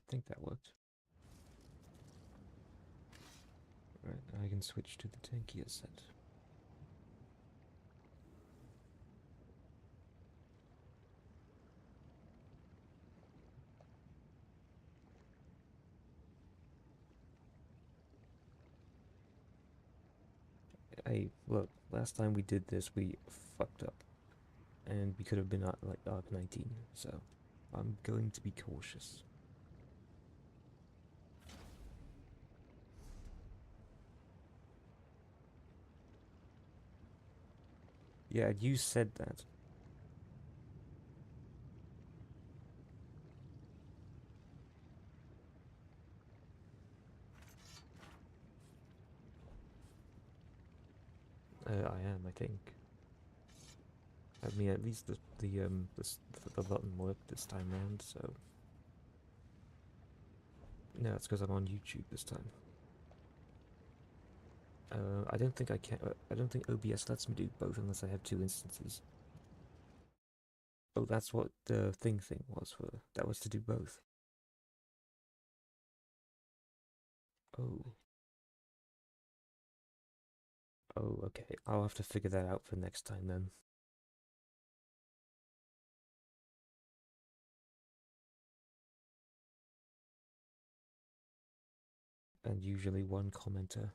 think that worked. Right, now I can switch to the tankier set. Hey, look, last time we did this, we fucked up. And we could have been at, like, Arc 19, so I'm going to be cautious. Yeah, you said that. I am, I think. I mean, at least the button worked this time round, so... No, it's because I'm on YouTube this time. I don't think I can. I don't think OBS lets me do both unless I have two instances. Oh, that's what the thing was for. That was to do both. Oh. Oh, okay. I'll have to figure that out for next time then. And usually one commenter.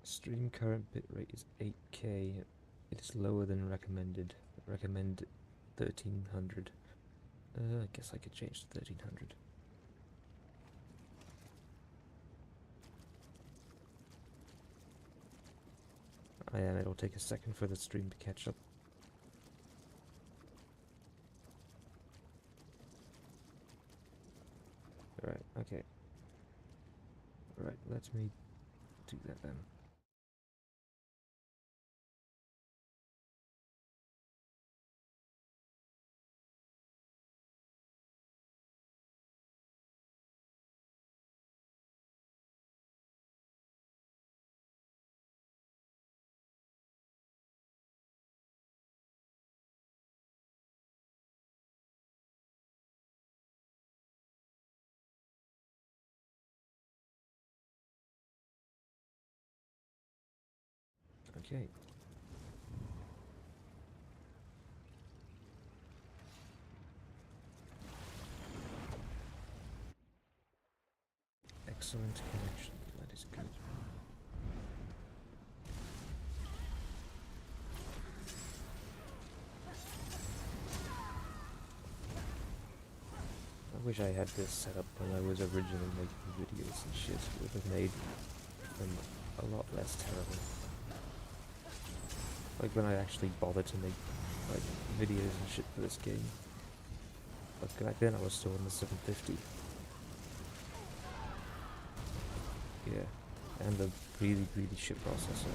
Stream current bitrate is 8K. It is lower than recommended. Recommend 1300. I guess I could change to 1300. I am. It'll take a second for the stream to catch up. Alright, okay. Right, let me do that then. Okay. Excellent connection. That is good. I wish I had this set up when I was originally making videos and shit. It would have made them a lot less terrible. Like when I actually bothered to make like videos and shit for this game. Like back then I was still on the 750. Yeah. And the really, really shit processor.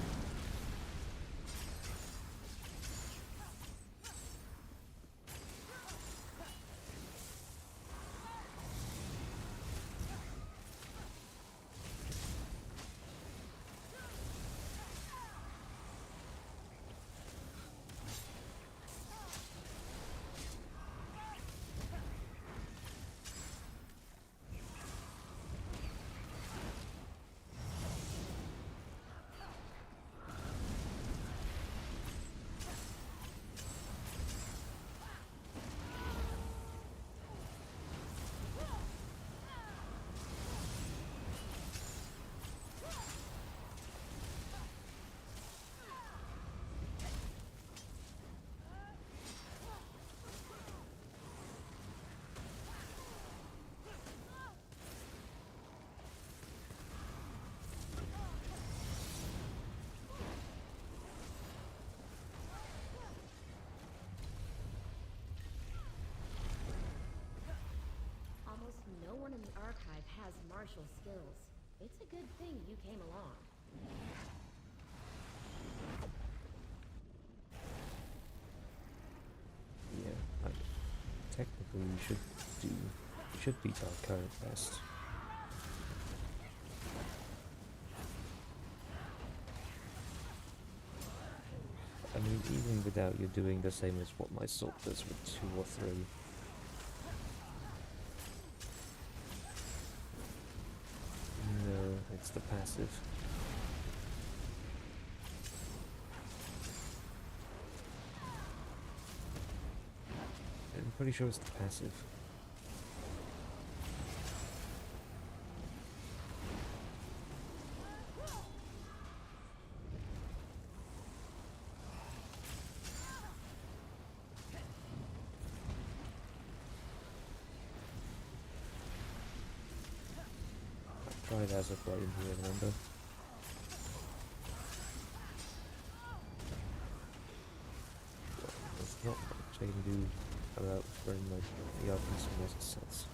Almost no one in the archive has martial skills. It's a good thing you came along. Yeah, technically we should beat our current best. I mean, even without you doing the same as what my sword does with 2 or 3. No, it's the passive. I'm pretty sure it's the passive. I tried as a blade here, remember? There's not much I can do about throwing the items from most sets.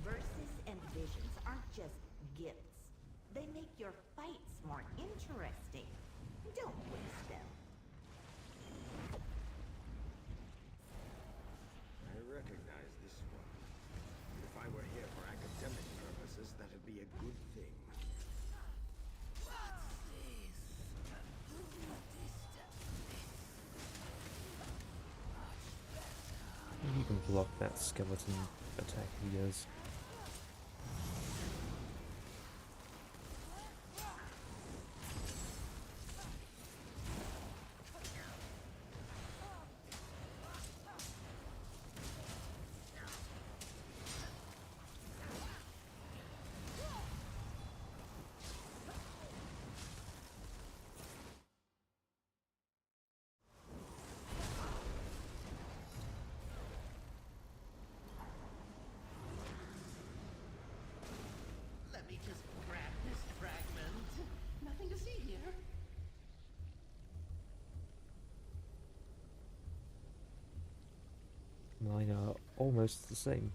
Verses and visions aren't just gifts. They make your fights more interesting. Don't waste them. I recognize this one. If I were here for academic purposes, that'd be a good thing. You can block that skeleton attack he does. Let me just grab this fragment. Nothing to see here. Mine are almost the same.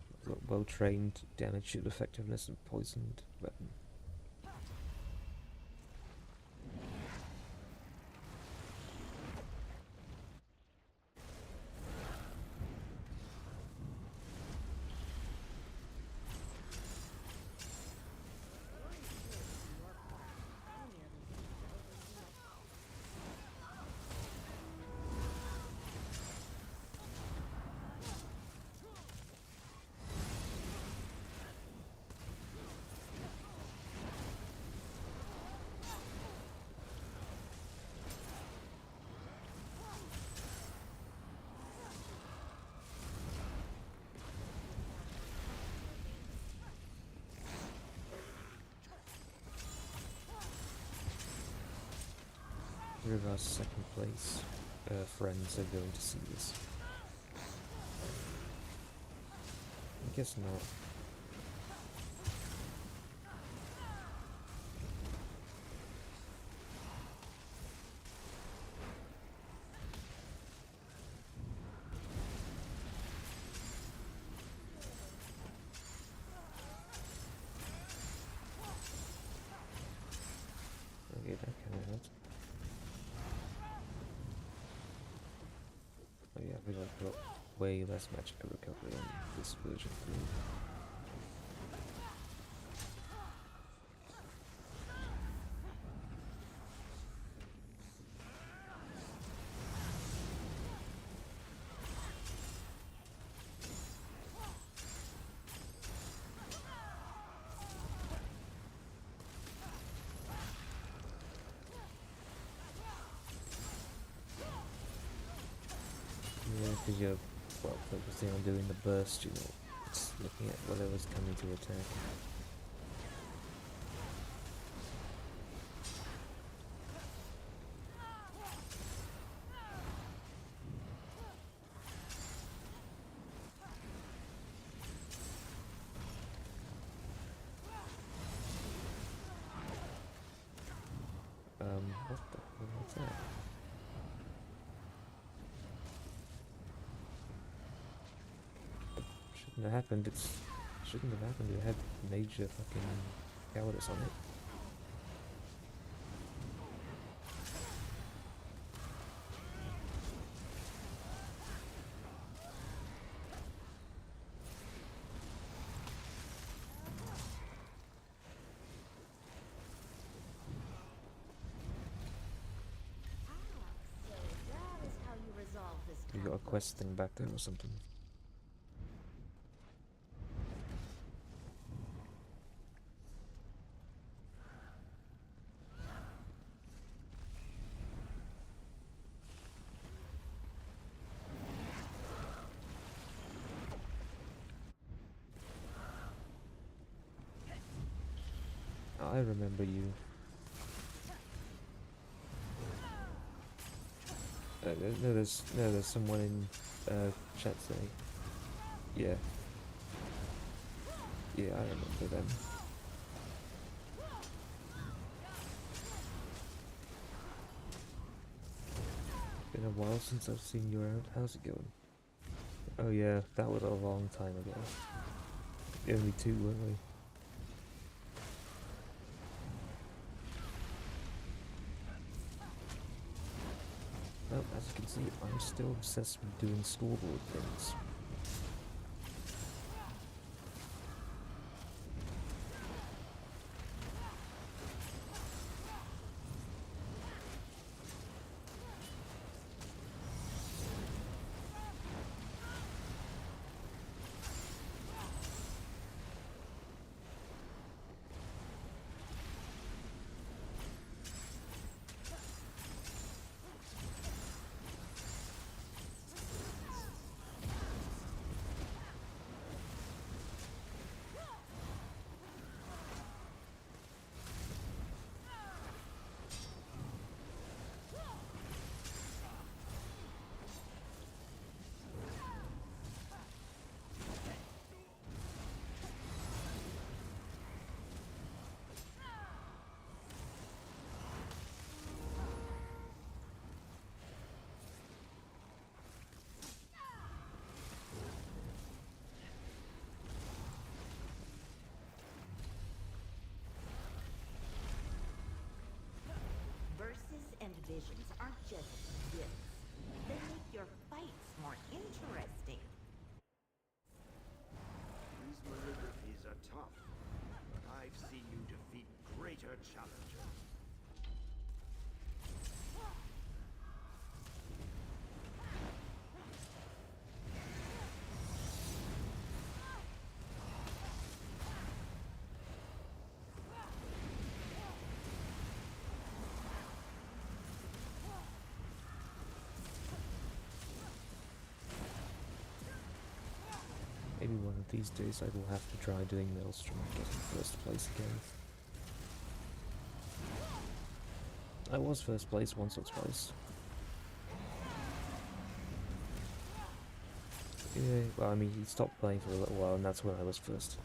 Well trained, damage shield effectiveness, and poisoned weapon. Three of our second place friends are going to see this. I guess not. Okay, that kind of hurt. Oh yeah, we got way less magic recovery on this version 3. Yeah, because you're well, focusing on doing the burst, you know, it's looking at whatever's coming to attack. What the hell was that? Shouldn't have happened, shouldn't have happened, it had major fucking cowardice on it. So that is how you resolve this You got a conflict. quest thing back there or something. I remember you. There's someone in chat saying, yeah, I remember them. Been a while since I've seen you around. How's it going? Oh yeah, that was a long time ago. Only two, weren't we? Well, as you can see, I'm still obsessed with doing scoreboard things. Verses and visions aren't just gifts. They make your fights more interesting. These malligraphies are tough, but I've seen you defeat greater challengers. Maybe one of these days I will have to try doing Maelstrom and get in first place again. I was first place once or twice. Yeah, well, I mean, he stopped playing for a little while, and that's when I was first.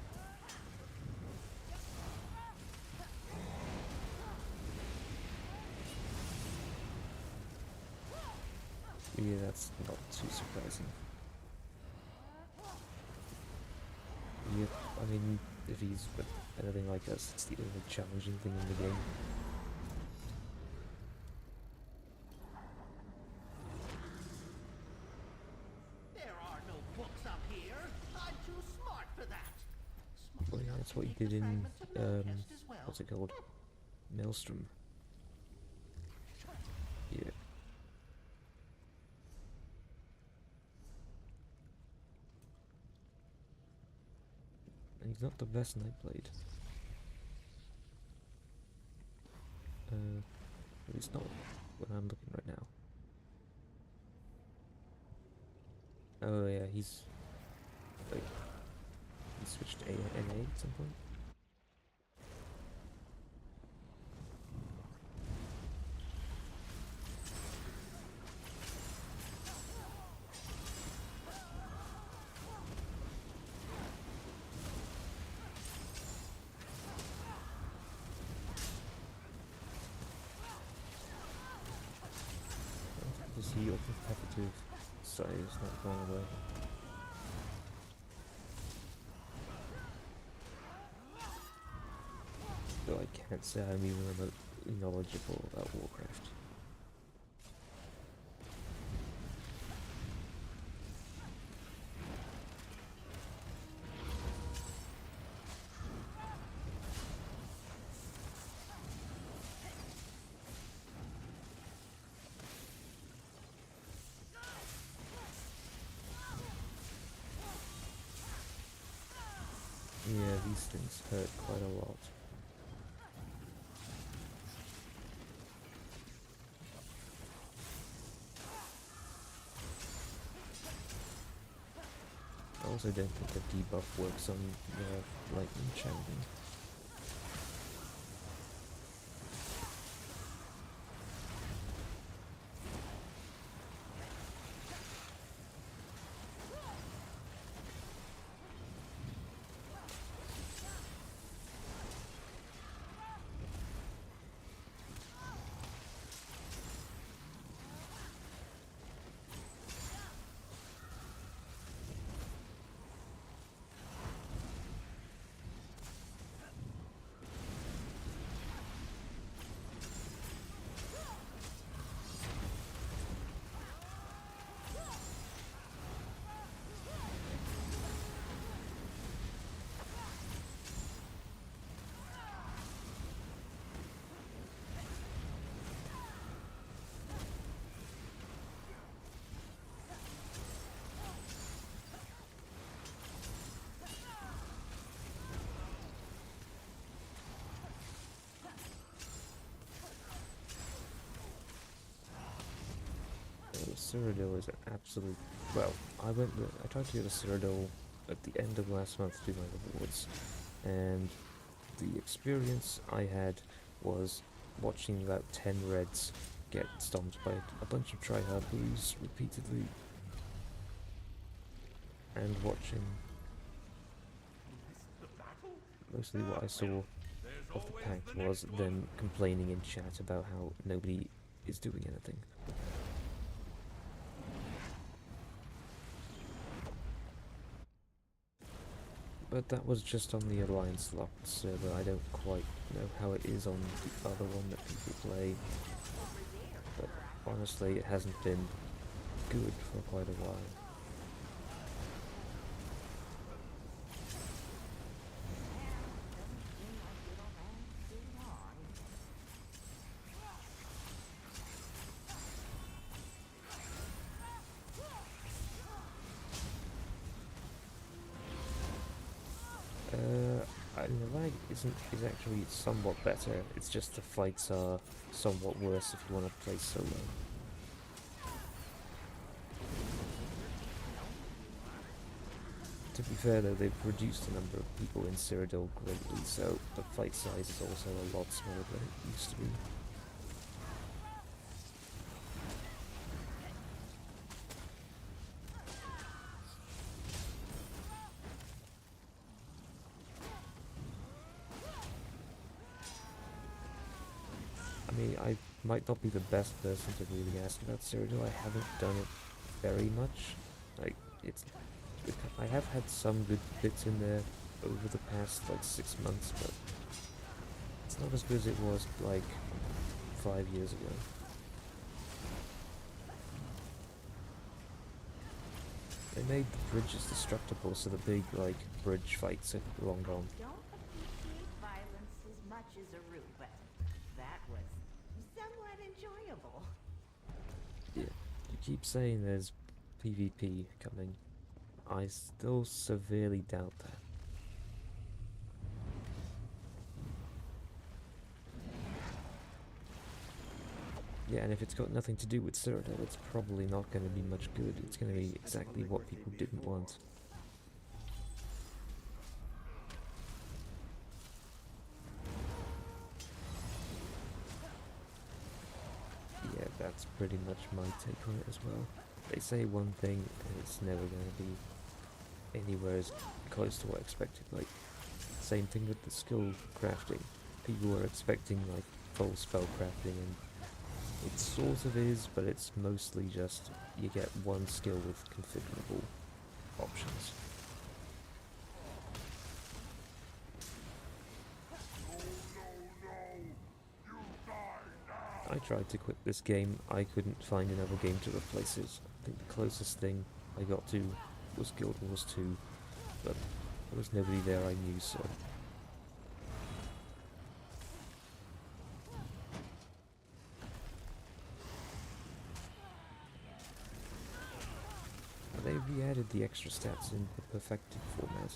Yeah, that's not too surprising. Yep, I mean, if he's anything like us, it's the only challenging thing in the game. There are no books up here. I'm too smart for that. Smart Well, yeah, enough that's to what you take the did in, fragment to Melchest as well. what's it called? Maelstrom. Yeah. And he's not the best Knight Blade. At least not when I'm looking right now. Oh yeah, he's like he switched to NA at some point. Is he of the competitive side is not going away? Though I can't say I'm even remotely knowledgeable about Warcraft. Yeah, these things hurt quite a lot. I also don't think the debuff works on the lightning champion. Cyrodiil is an absolute... Well, I tried to get a Cyrodiil at the end of last month to do my rewards, and the experience I had was watching about 10 reds get stomped by a bunch of tryhard blues repeatedly, and watching mostly what I saw of the pack was them complaining in chat about how nobody is doing anything. But that was just on the Alliance locked server. I don't quite know how it is on the other one that people play. But honestly, it hasn't been good for quite a while. The lag is actually somewhat better. It's just the fights are somewhat worse if you want to play solo. To be fair though, they've reduced the number of people in Cyrodiil greatly, so the fight size is also a lot smaller than it used to be. I mean, I might not be the best person to really ask about Cyrodiil. I haven't done it very much. Like, I have had some good bits in there over the past, like, 6 months, but it's not as good as it was, like, 5 years ago. They made the bridges destructible, so the big, like, bridge fights are long gone. Don't appreciate violence as much as Aru, but that was somewhat enjoyable. Yeah, you keep saying there's PvP coming. I still severely doubt that. Yeah, and if it's got nothing to do with Cyrodiil, it's probably not going to be much good. It's going to be exactly what people didn't want. Yeah, that's pretty much my take on it as well. They say one thing, and it's never going to be anywhere as close to what I expected. Like, same thing with the skill crafting. People were expecting, like, full spell crafting, and it sort of is, but it's mostly just you get one skill with configurable options. I tried to quit this game, I couldn't find another game to replace it. I think the closest thing I got to was Guild Wars 2, but there was nobody there I knew, so... They re-added the extra stats in the perfected format.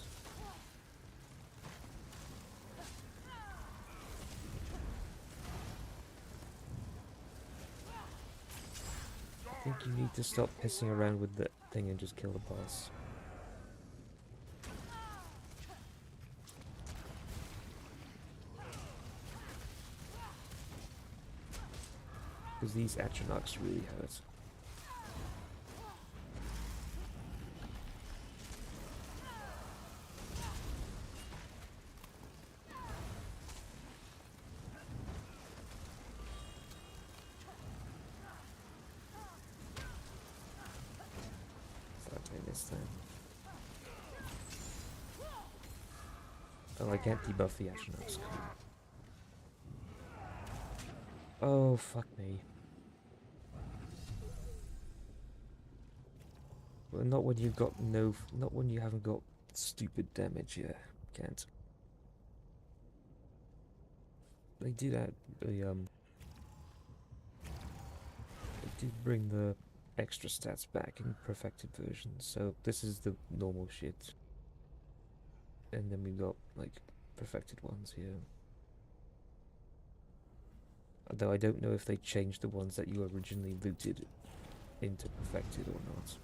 I think you need to stop pissing around with the thing and just kill the boss. Because these Atronachs really hurt. Thought I missed that. Oh, I can't debuff the Atronachs. Oh, fuck me. Well, not when you've got not when you haven't got stupid damage, yeah. Can't. They did add the, they did bring the extra stats back in perfected version, so this is the normal shit. And then we've got, like, perfected ones here. Although I don't know if they changed the ones that you originally looted into perfected or not.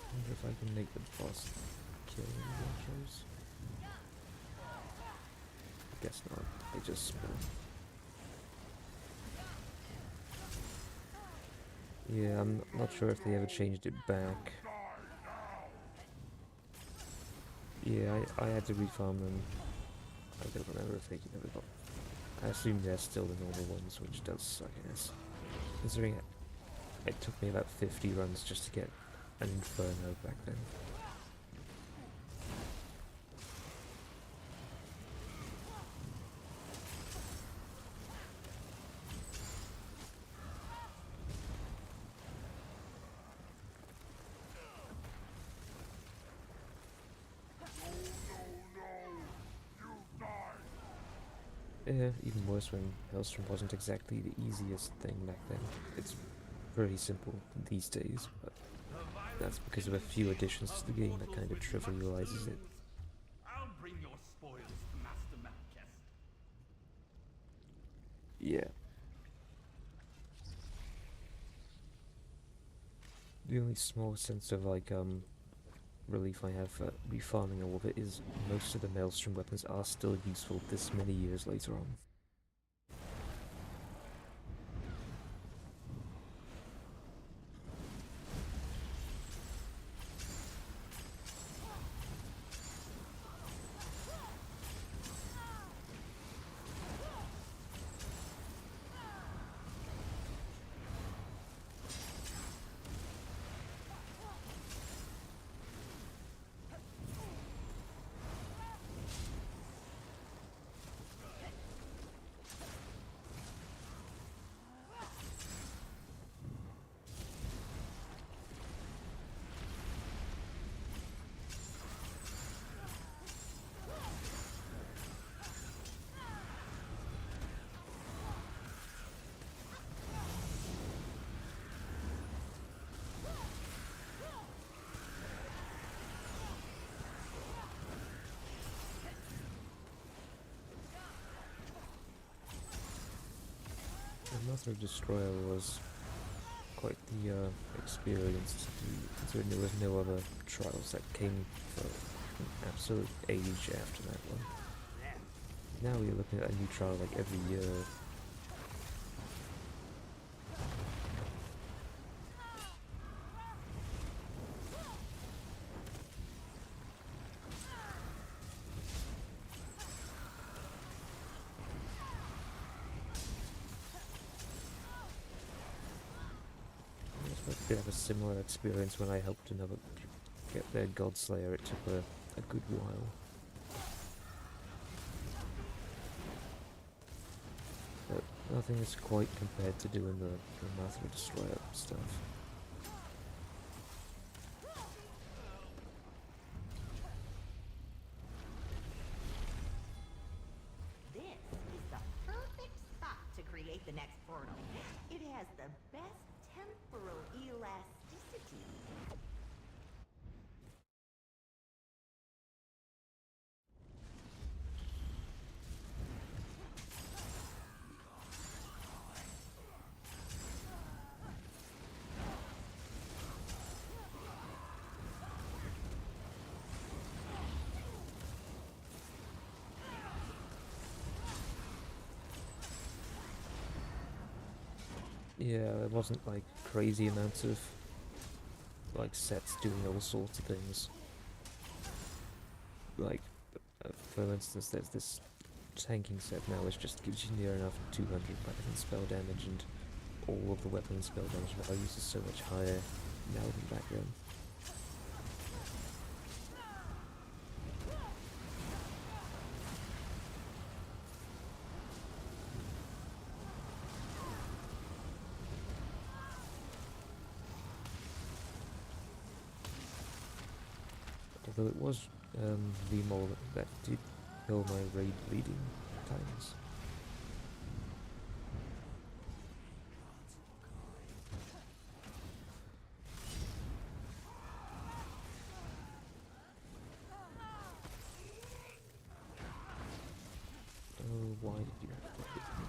I wonder if I can make the boss kill any Watchers. Guess not. They just spawn. Yeah, I'm not sure if they ever changed it back. Yeah, I had to refarm them. I don't remember if they ever got... I assume they're still the normal ones, which does suck ass. Considering it took me about 50 runs just to get an Inferno back then. Yeah, even worse when Maelstrom wasn't exactly the easiest thing back then. It's pretty simple these days, but that's because of a few additions to the game that kind of trivializes it. I'll bring your spoils to Master Manchester. Yeah. The only small sense of, like, relief I have for refarming all of it is most of the Maelstrom weapons are still useful this many years later on. Master Destroyer was quite the experience to do, considering there was no other trials that came for an absolute age after that one. Now you're looking at a new trial like every year. It's a bit of a similar experience when I helped another get their Godslayer. It took a good while. But nothing is quite compared to doing the Master Destroyer stuff. This is the perfect spot to create the next portal. It has the best temporal elasticity. Yeah, there wasn't like crazy amounts of like sets doing all sorts of things. Like, for instance, there's this tanking set now which just gives you near enough 200 weapon spell damage, and all of the weapon spell damage values are so much higher now than back then. Although it was Vmol that did kill my raid bleeding times. Oh, why did you have to hit me?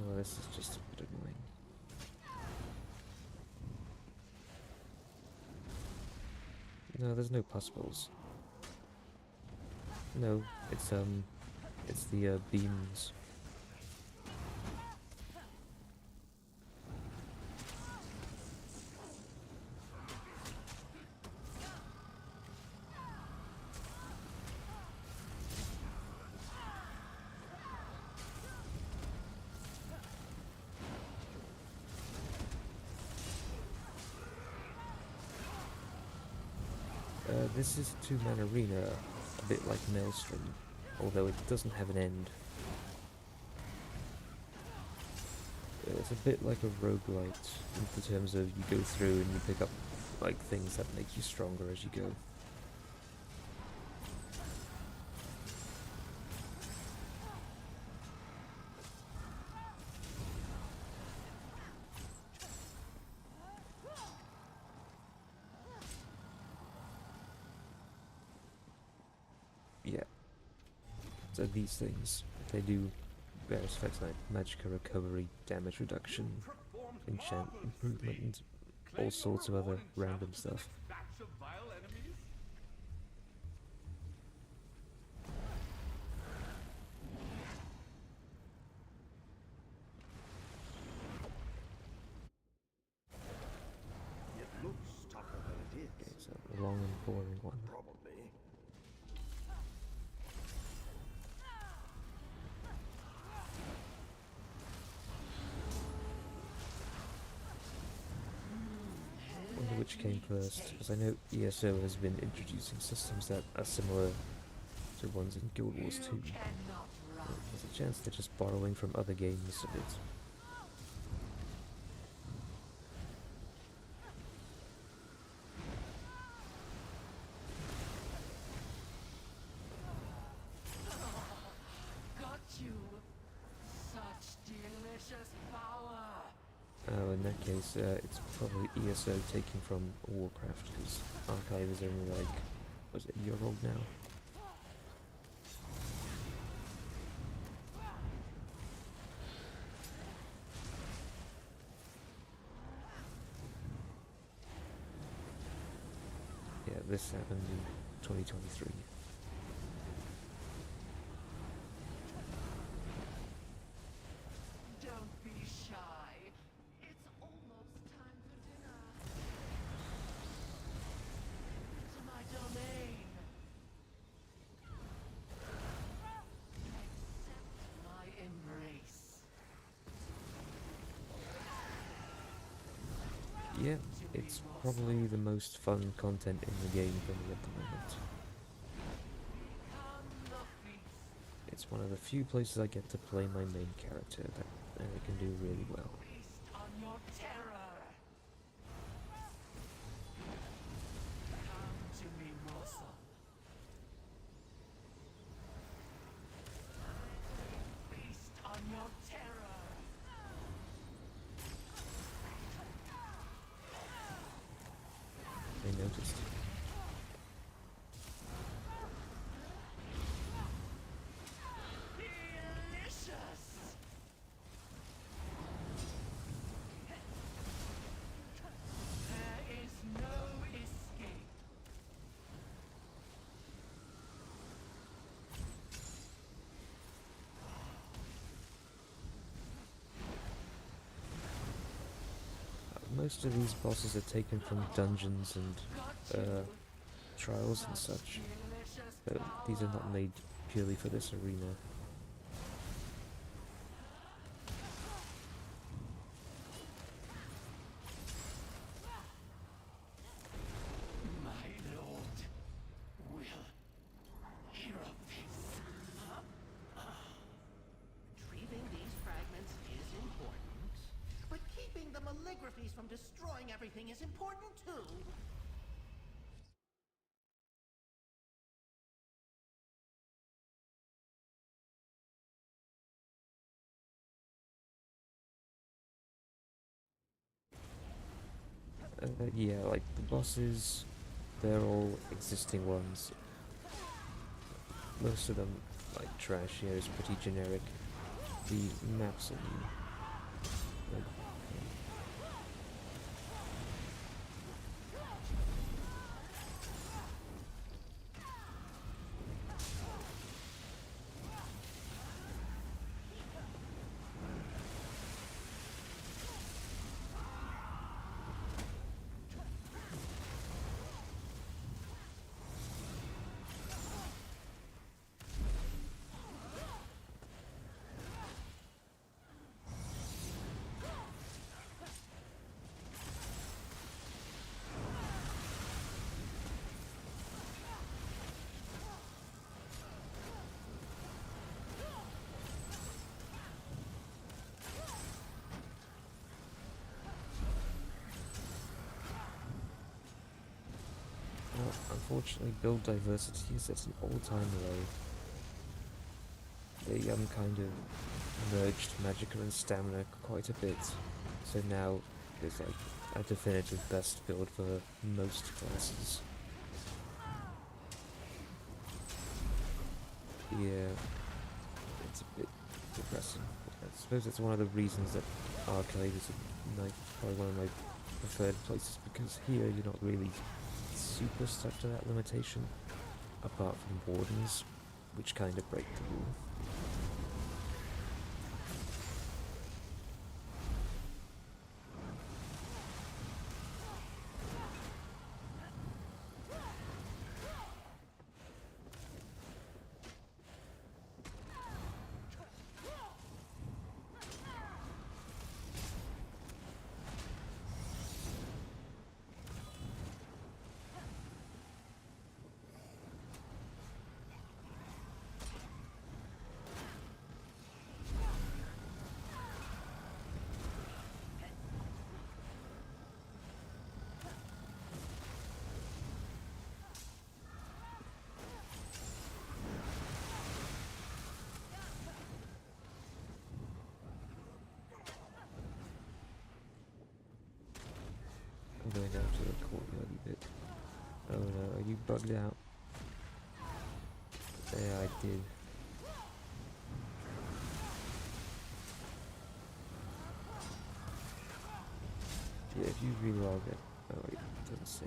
Oh, this is just a bit annoying. No, there's no possibles. No, it's the beams. This is a two-man arena, a bit like Maelstrom, although it doesn't have an end. It's a bit like a roguelite in terms of you go through and you pick up like things that make you stronger as you go. Yeah. So these things, they do various effects like magicka recovery, damage reduction, enchant improvement, and all sorts of other random stuff. It looks tougher than it is. Okay, so a long and boring one. Probably. Wonder which came first, because I know ESO has been introducing systems that are similar to ones in Guild Wars 2. There's a chance they're just borrowing from other games a bit. Oh, in that case, it's probably ESO taken from Warcraft, because Archive is only like, was it a year old now? Yeah, this happened in 2023. Don't be shy. It's almost time for dinner. To my domain. Accept my embrace. Yeah, it's probably the most fun content in the game for me at the moment. Come the feast. It's one of the few places I get to play my main character that I can do really well. Feast on your terror. Come to me, morsel. Feast on your terror. I noticed. Delicious. There is no escape. Most of these bosses are taken from dungeons and trials and such, but these are not made purely for this arena. My lord will hear of this. Retrieving these fragments is important, but keeping the maligraphies from destroying everything is important too. Yeah, like the bosses, they're all existing ones. Most of them, like trash, is pretty generic. The maps are new. Like, well, unfortunately, build diversity is at an all-time low. They kind of merged Magicka and Stamina quite a bit, so now there's like a definitive best build for most classes. Yeah, it's a bit depressing. I suppose that's one of the reasons that Arcade is like probably one of my preferred places, because here you're not really super stuck to that limitation, apart from Wardens, which kind of break the rule. I'm going down to the courtyard a bit. Oh no, are you bugged out? Yeah, I did. Yeah, if you relog it. Oh wait, it doesn't say.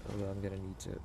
Although I'm gonna need to.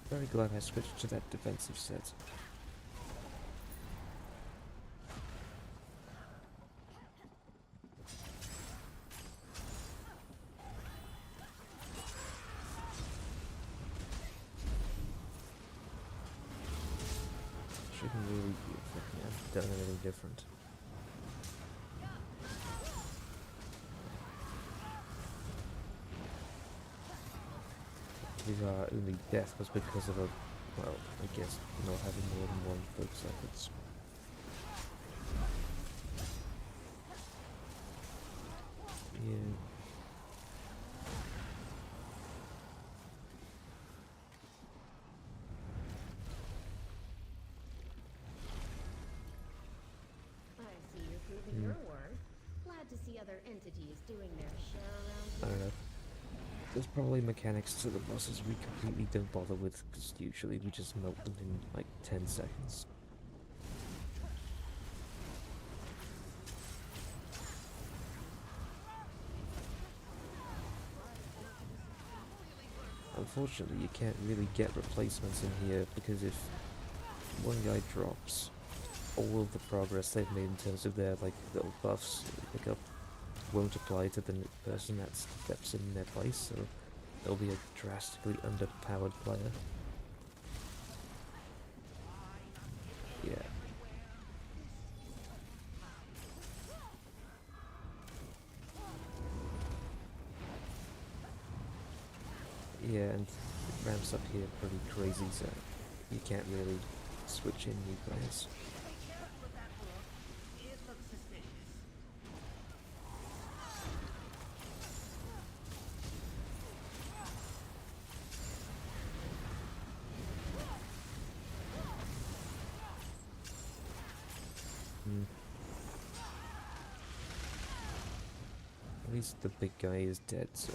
Very glad I switched to that defensive set. Shouldn't really be affecting. I've done anything different. His only death was because of a, well, I guess not having more than one focus efforts. Yeah. I see you're proving your worth. Glad to see other entities doing their share I around don't here. know. There's probably mechanics to the bosses we completely don't bother with, because usually we just melt them in like 10 seconds. Unfortunately, you can't really get replacements in here, because if one guy drops, all of the progress they've made in terms of their like little buffs they pick up won't apply to the person that steps in their place, so they'll be a drastically underpowered player. Yeah. Yeah, and it ramps up here pretty crazy, so you can't really switch in new players. Be careful with that hook. It looks suspicious. Mm. At least the big guy is dead, so...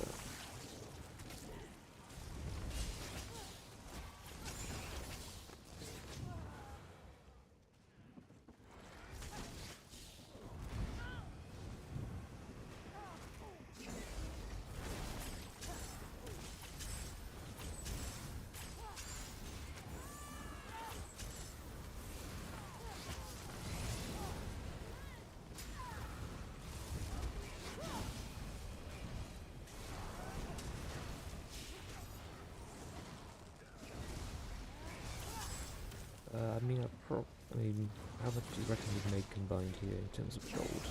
I mean, how much do you reckon we've made combined here in terms of gold?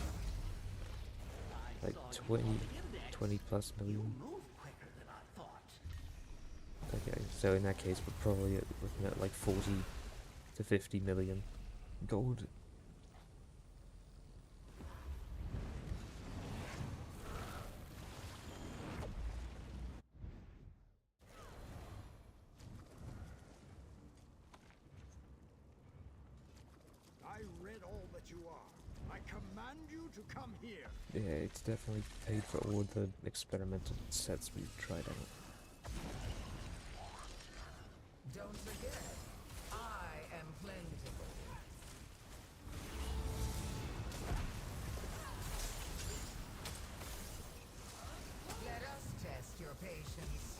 Like 20 plus You million? move quicker than I thought. Okay, so in that case we're probably looking at like 40 to 50 million gold. you are. I command you to come here. Yeah, it's definitely paid for all the experimental sets we've tried out. Don't forget, I am plentiful. Let us test your patience.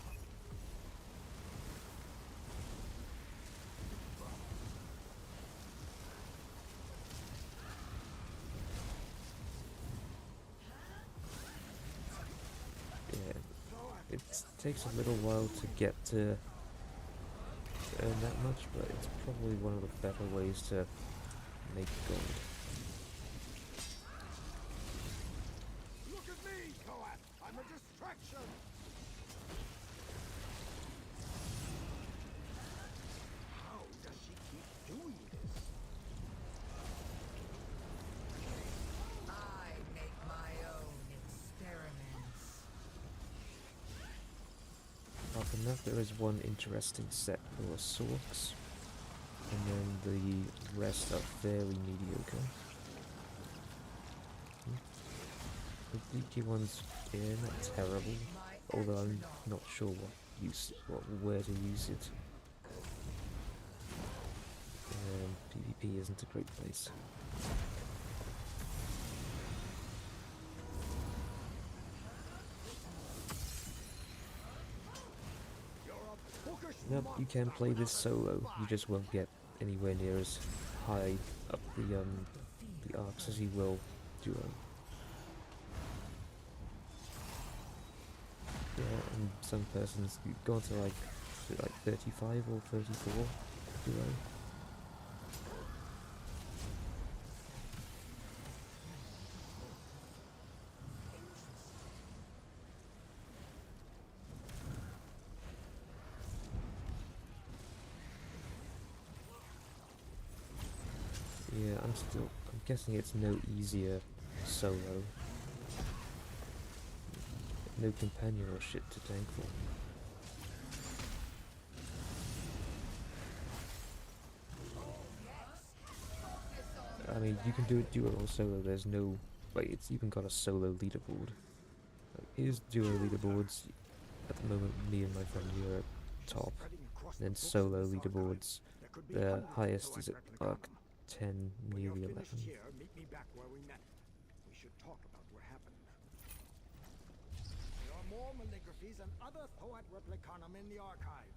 Yeah, it takes a little while to get to earn that much, but it's probably one of the better ways to make gold. Look at me, Toad. I'm a distraction. How does she keep doing this? I make my own experiments. Apart from that, there is one interesting set for Sorks, and then the rest are fairly mediocre. The geeky ones, yeah, not terrible, although I'm not sure where to use it. PvP isn't a great place. You're a bookish Nope, you can play this solo, you just won't get anywhere near as high up the arcs as you will duo. Yeah, and some persons go on to like 35 or 34 duo. Yeah, I'm guessing it's no easier solo. No companion or shit to tank for. I mean, you can do it duo or solo, there's no... Like, it's even got a solo leaderboard. Like, here's duo leaderboards. At the moment, me and my friend here are top. Then solo leaderboards. The highest is at arc 10, nearly 11. Here, meet me back where we met. We should talk about what happened. There are more malligraphies and other Thoat Replicanum in the archive.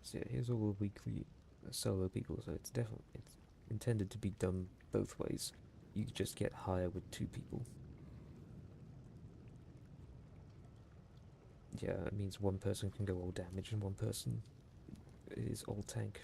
So yeah, here's all the weekly solo people, so it's intended to be done both ways. You just get higher with 2 people. Yeah, it means one person can go all damage and one person is all tank.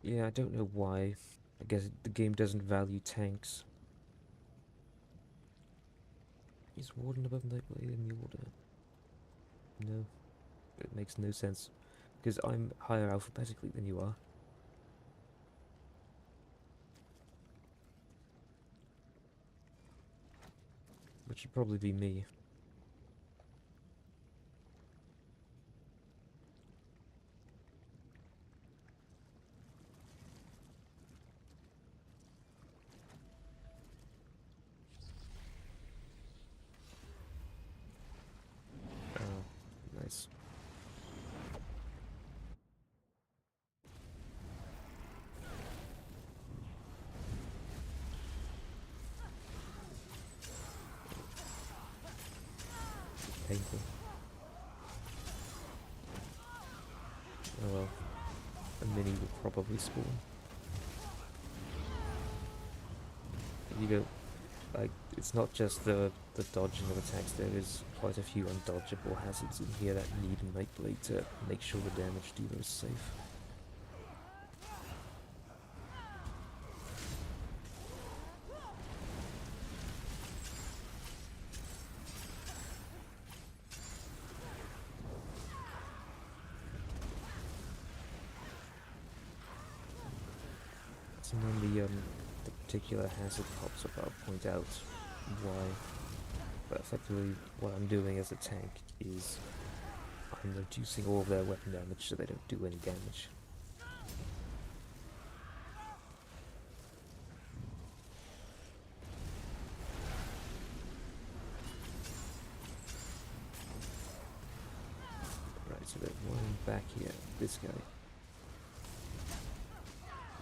Yeah, I don't know why. I guess the game doesn't value tanks. Is Warden above Nightblade in the order? No. It makes no sense. Because I'm higher alphabetically than you are. Which should probably be me. Oh, nice. Painful. Oh well. A mini will probably spawn. You go, like, it's not just the dodging of attacks, there is quite a few undodgeable hazards in here that need a Nightblade to make sure the damage dealer is safe. and when the particular hazard pops up, I'll point out why. But effectively, what I'm doing as a tank is I'm reducing all of their weapon damage so they don't do any damage. Right, so there's one back here. This guy.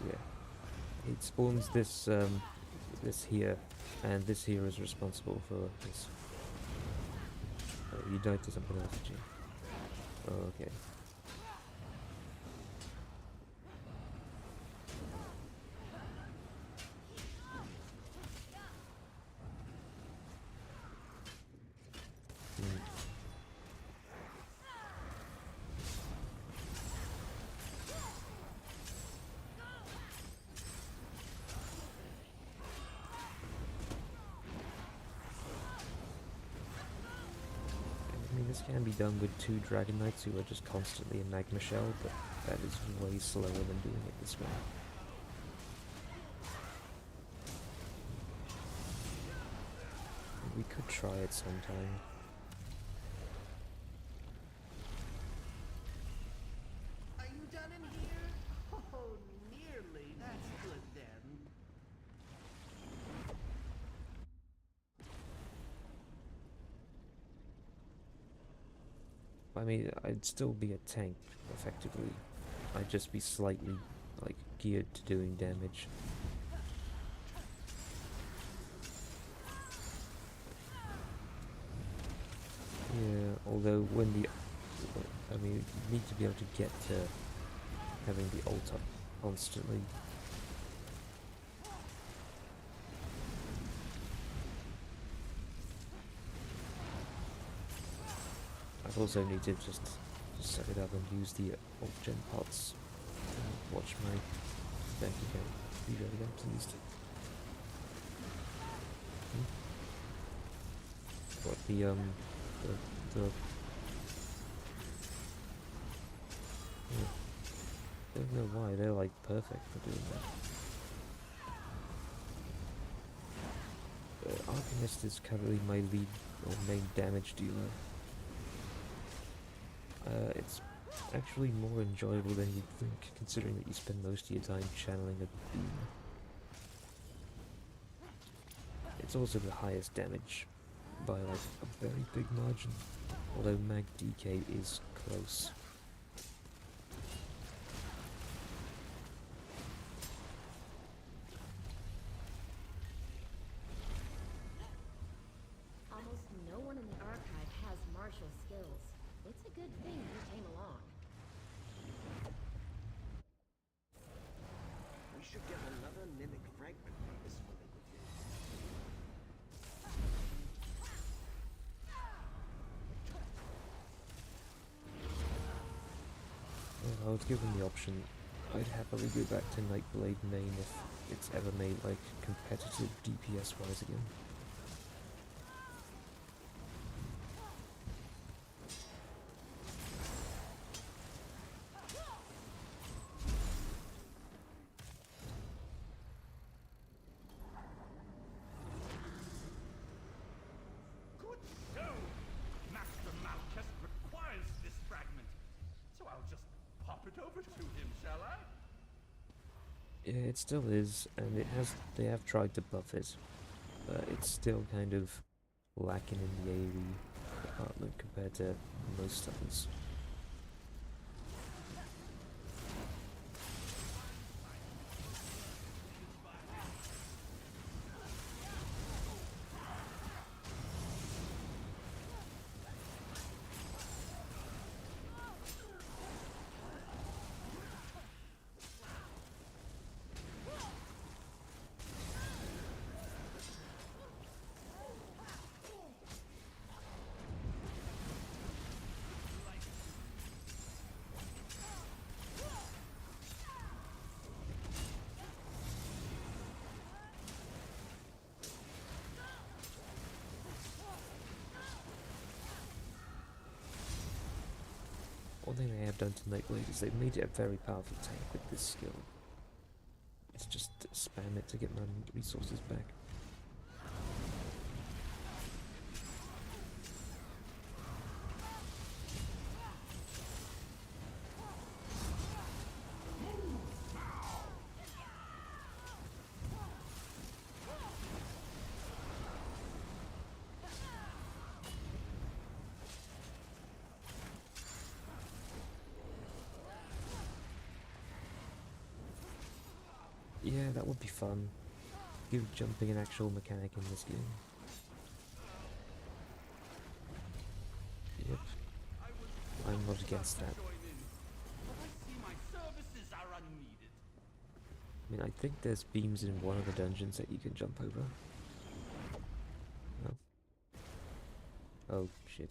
Yeah. It spawns this this here, and this here is responsible for this. Oh, you died to something else, did you? Oh, okay. Hmm. I mean, this can be done with 2 Dragon Knights who are just constantly in Magma Shell, but that is way slower than doing it this way. We could try it sometime. Are you done in here? Oh, nearly. That's good then. I mean, I'd still be a tank, effectively. I'd just be slightly, like, geared to doing damage. Yeah, although when I mean, you need to be able to get to having the ult up constantly. I also need to just set it up and use the ult gen pots and watch my bank account be very pleased. What the yeah. I don't know why they're like perfect for doing that. Arcanist is currently my lead or main damage dealer. It's actually more enjoyable than you'd think, considering that you spend most of your time channeling a beam. It's also the highest damage by like a very big margin, although Mag DK is close. Almost no one in the archive has martial skills. It's a good thing you came along. We should get another mimic fragment from this malignity. If I was given the option, I'd happily go back to Nightblade main if it's ever made like competitive DPS wise again. Good show! Master Malchus requires this fragment, so I'll just pop it over to him, shall I? Yeah, it still is, and they have tried to buff it, but it's still kind of lacking in the AoE department compared to most others. One thing they have done to Nightblade is they've made it a very powerful tank with this skill. It's just spam it to get my resources back. Yeah, that would be fun. Give jumping an actual mechanic in this game. Yep, I'm not against that. Join in, but I see my services are unneeded. I mean, I think there's beams in one of the dungeons that you can jump over. No? Oh, shit.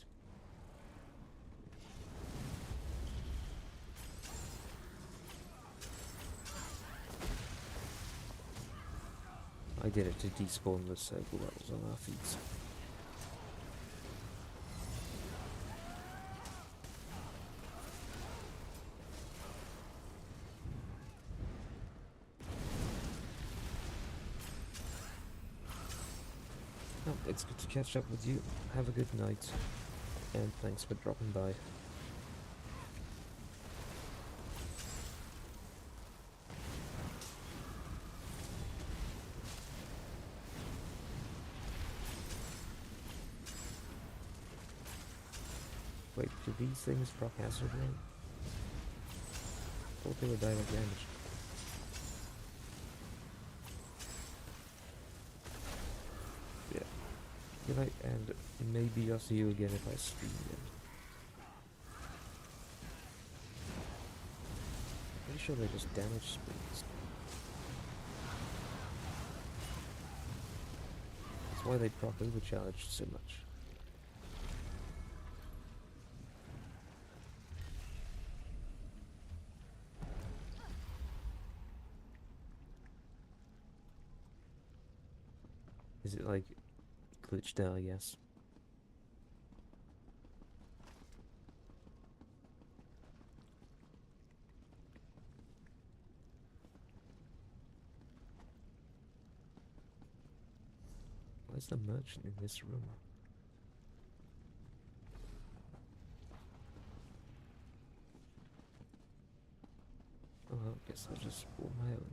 I did it to despawn the circle that was on our feet. Oh, it's good to catch up with you. Have a good night. And thanks for dropping by. Wait, do these things proc acid rain? I thought they were direct damage. Yeah. Good night, and maybe I'll see you again if I stream again. Pretty sure they're just damage springs. That's why they proc overcharged so much. Is it like glitched out? Yes. Where's the merchant in this room? Oh, I guess I'll just spawn my own.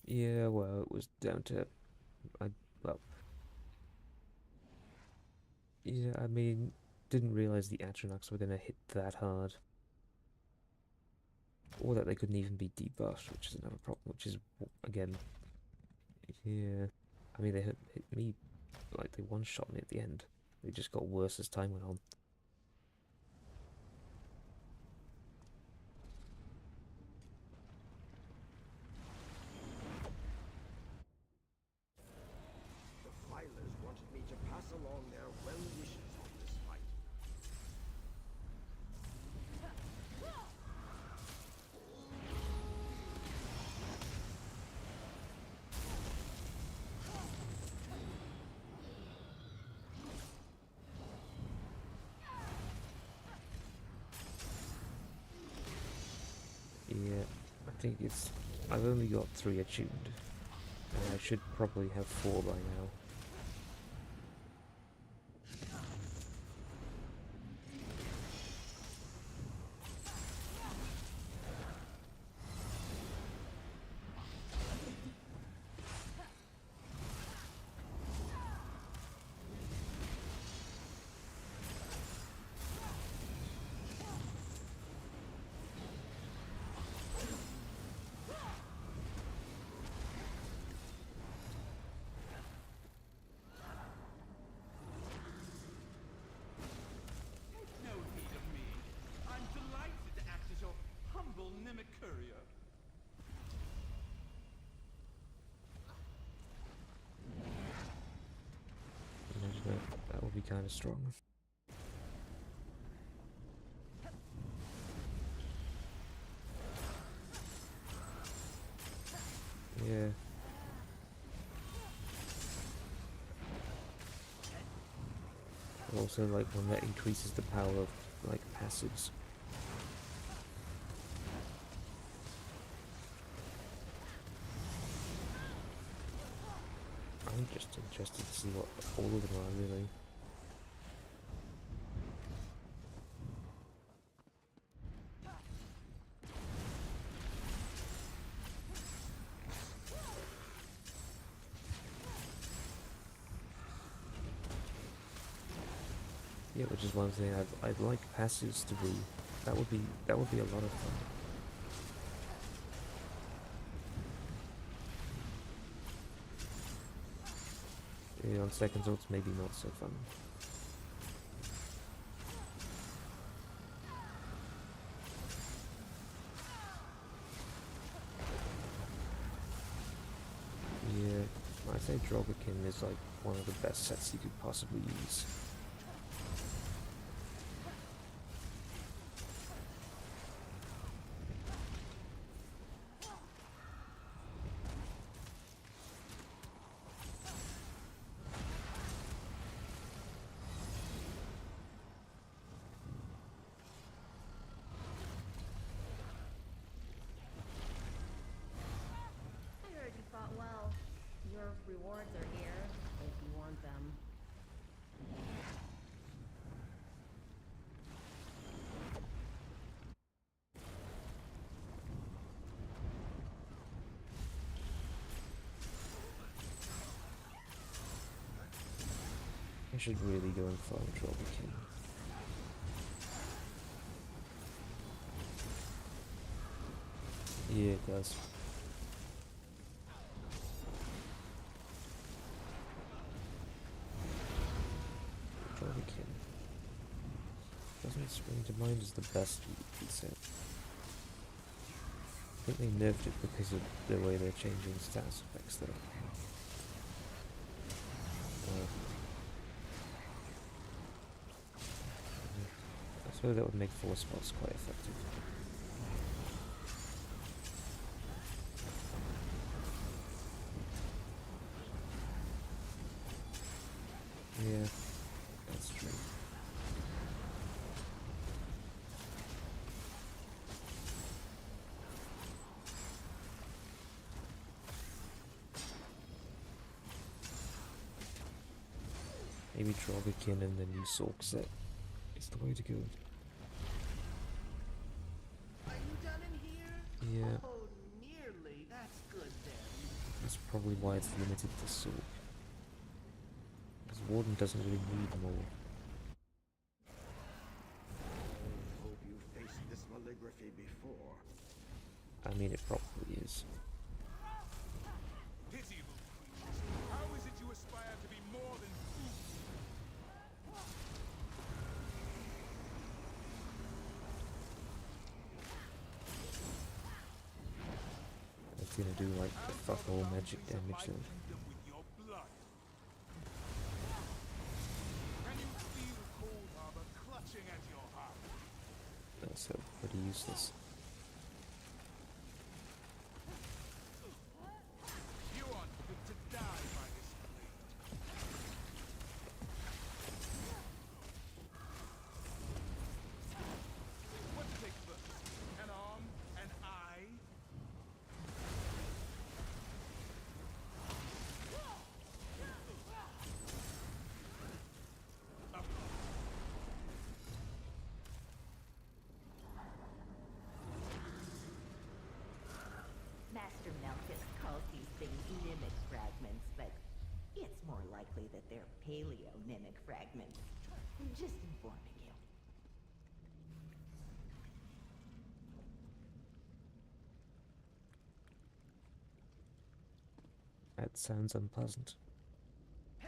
Yeah, well, it was down to well, yeah, I mean, didn't realize the Atronachs were gonna hit that hard. Or that they couldn't even be debuffed, which is another problem, which is, again, yeah. I mean, they hit me, like, they one-shot me at the end. They just got worse as time went on. The filers wanted me to pass along their well wishes on this fight. Yeah, I think it's... I've only got 3 attuned, and I should probably have 4 by now. No need of me. I'm delighted to act as your humble mimic courier. Imagine that. That would be kind of strong. Yeah. also like one that increases the power of like passives. I'm just interested to see what all of them are really. Yeah, which is one thing I'd like passives to be. That would be a lot of fun. Yeah, on second thoughts, maybe not so fun. Yeah, I'd say Drogokin is like one of the best sets you could possibly use. I heard you fought well. Your rewards are here, if you want them. I should really go and farm Drogokin. Yeah, it does. Drogokin doesn't spring to mind as the best PvP set. I think they nerfed it because of the way they're changing stats effects though. I suppose that would make 4 spots quite effective. Yeah, that's true. Maybe Drogokin and the new Sork set is the way to go. Are you done in here? Yeah, Oh, nearly. That's good then. that's probably why it's limited to Sork. Because Warden doesn't really need more. I hope you faced this calligraphy before. I mean, it probably is. Pitiable creatures, how is it you aspire to be more than food? It's gonna do like the fuck all magic damage then. Them with your blood. Can you feel Cold Harbor clutching at your heart? Also pretty useless. You aren't fit to die by this blade. What to take first? An arm? An eye? Master Melkus calls these things mimic fragments, but it's more likely that they're paleo-mimic fragments. Just informing you. That sounds unpleasant. I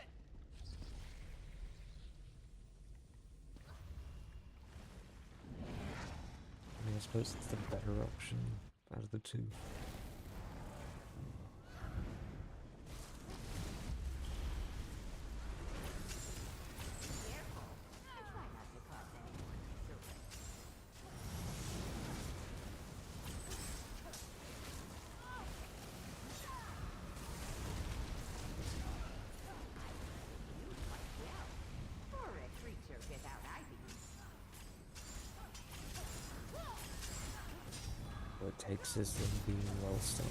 mean, I suppose it's the better option out of the two. Careful, and try not to cause any more disarray. You quite well for a creature All it takes is them being well stacked.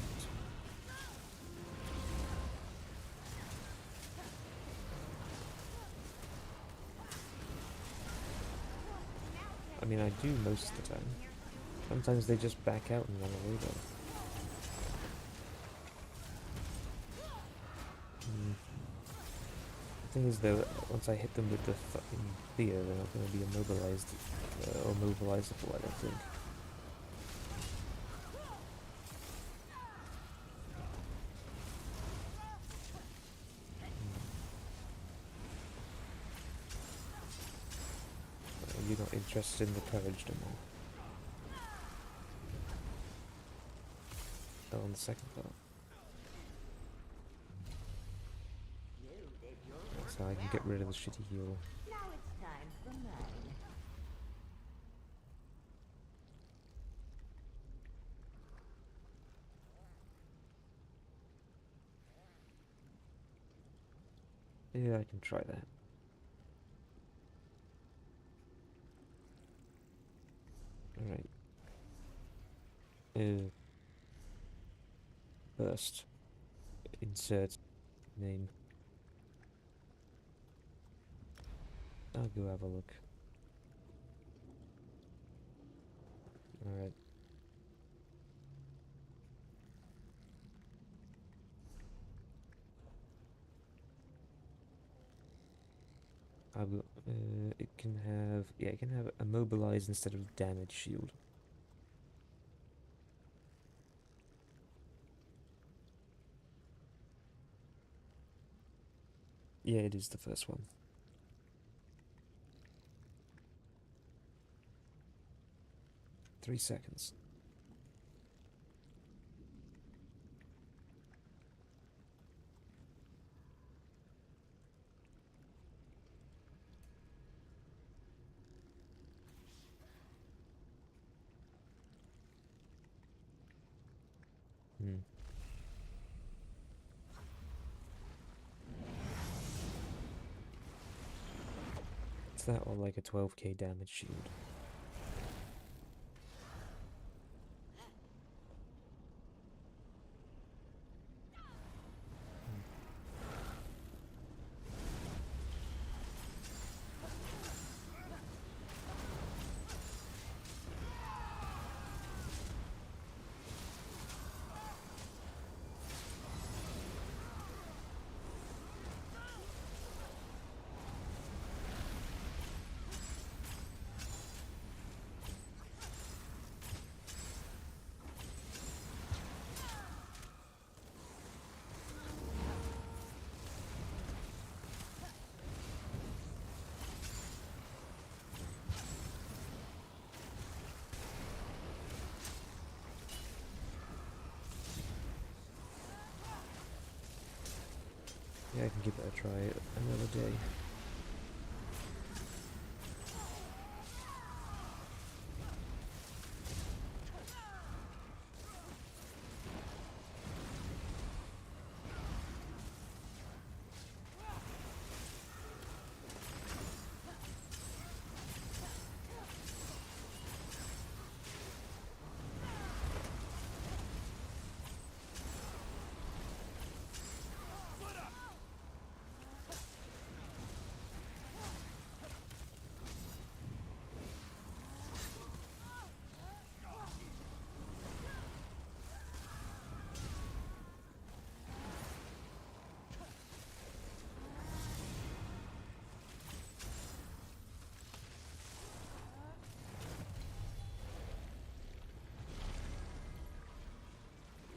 I mean, I do most of the time. Sometimes they just back out and run away though. The thing is though, once I hit them with the fucking spear, they're not going to be immobilized or mobilizable, I don't think. You're not interested in the courage no more. Oh, on the second part. So I can get rid of the shitty heal. Now it's time for mine. Yeah, I can try that. Alright. First, insert name. I'll go have a look. Alright. I will, it can have, yeah, it can have immobilize instead of damage shield. Yeah, it is the first one. Three seconds. It's that or like a 12k damage shield. Yeah, I can give that a try another day.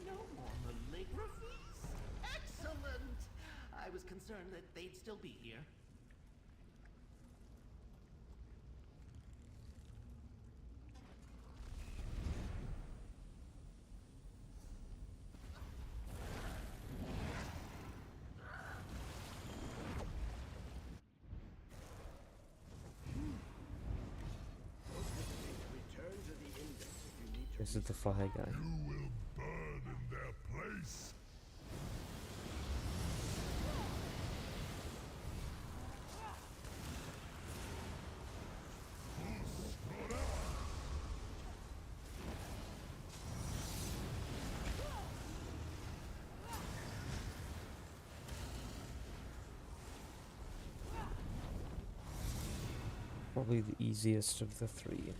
No more maligraphies? Excellent! I was concerned that they'd still be here. Return to the index if you need to. This is the fire guy. You will burn in their place. probably the easiest of the three.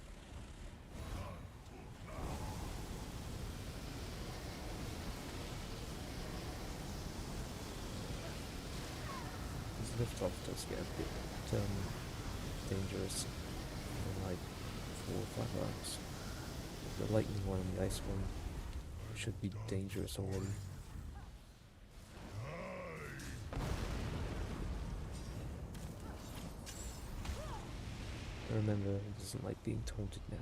This liftoff does get a bit dangerous in like 4 or 5 rounds. The lightning one and the ice one should be dangerous already. Remember, it doesn't like being taunted now.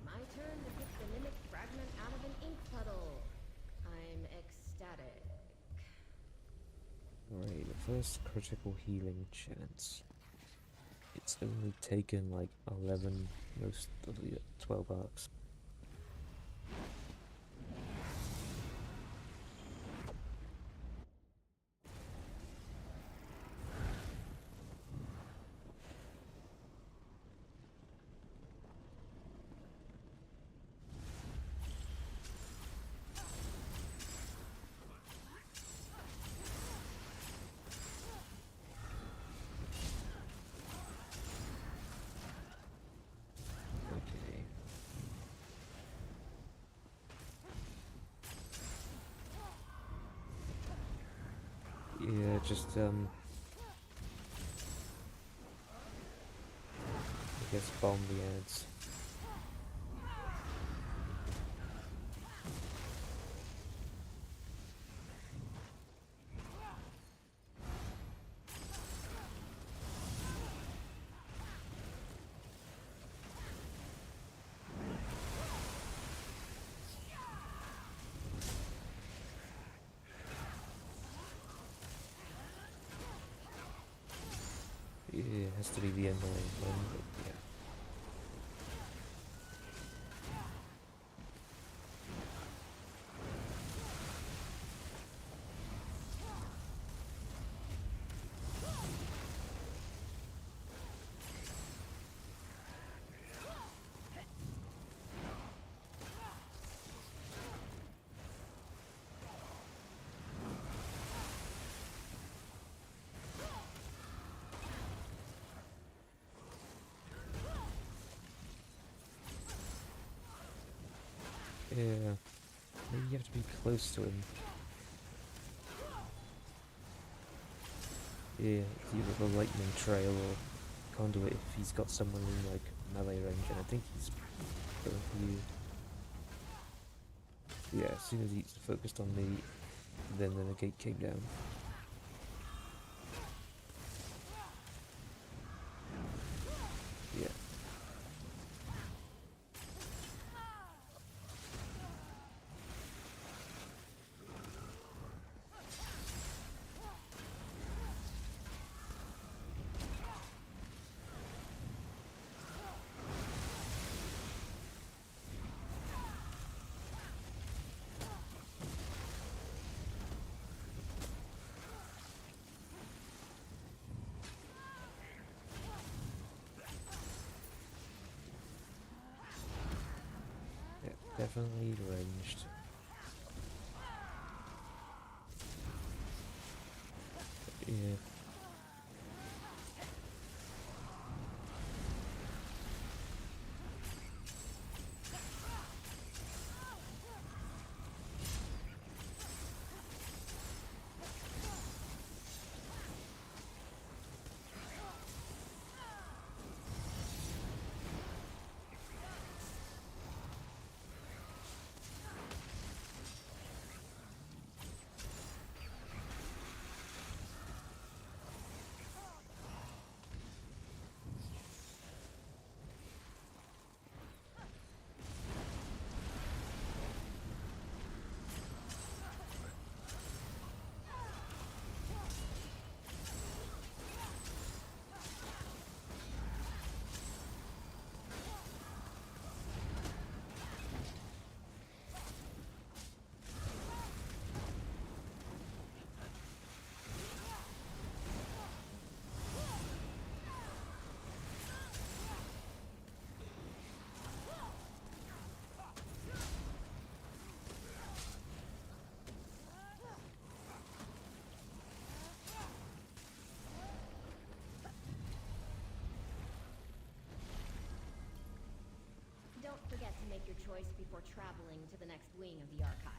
My turn to pick the mimic fragment out of an ink puddle. I'm ecstatic. Alright, the first critical healing chance. It's only taken like 11, most of the 12 arcs. Okay. Yeah, just I guess bomb the ads. Yeah, it has to be the annoying one, but yeah. Yeah, maybe you have to be close to him. Yeah, it's either the lightning trail or conduit if he's got someone in like melee range, and I think he's going for you. Yeah, as soon as he's focused on me, then the gate came down. Yeah. Yeah, definitely ranged. Yeah. choice before traveling to the next wing of the archive.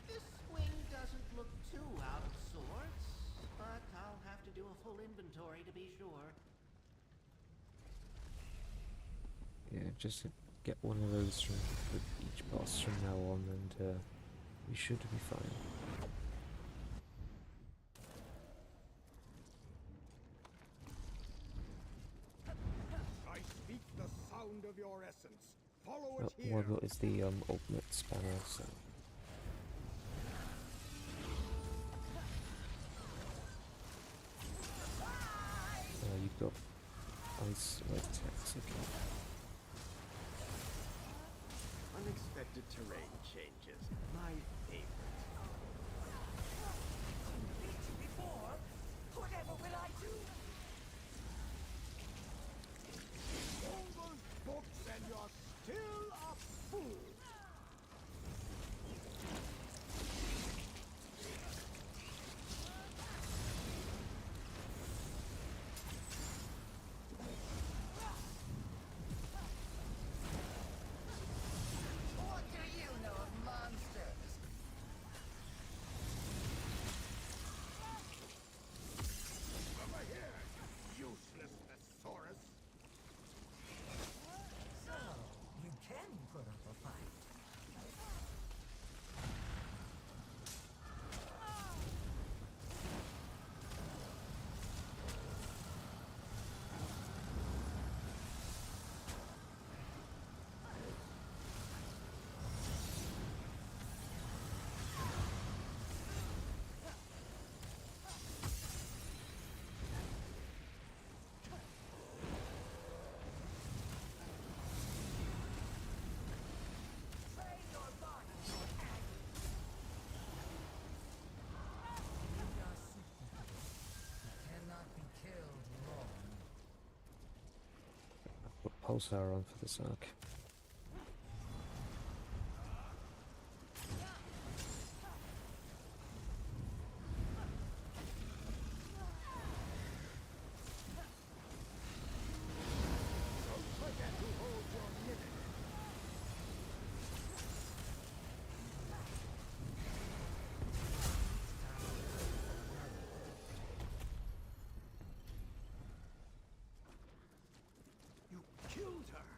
This wing doesn't look too out of sorts, but I'll have to do a full inventory to be sure. Yeah, just get one of those from with each boss from now on, and we should be fine. I speak the sound of your essence. Follow it here. What is the ultimate spanner? So. You've got ice attacks, okay. Unexpected terrain changes. My favorite. Before, whatever will I do? All those books and you're still a fool. What do you know of monsters? Over here, you useless thesaurus. So, you can put up a fight. Train your body for agony. We are superheroes. We cannot be killed long. Put Pulsar on for this arc. Don't forget who holds your mimic. You killed her!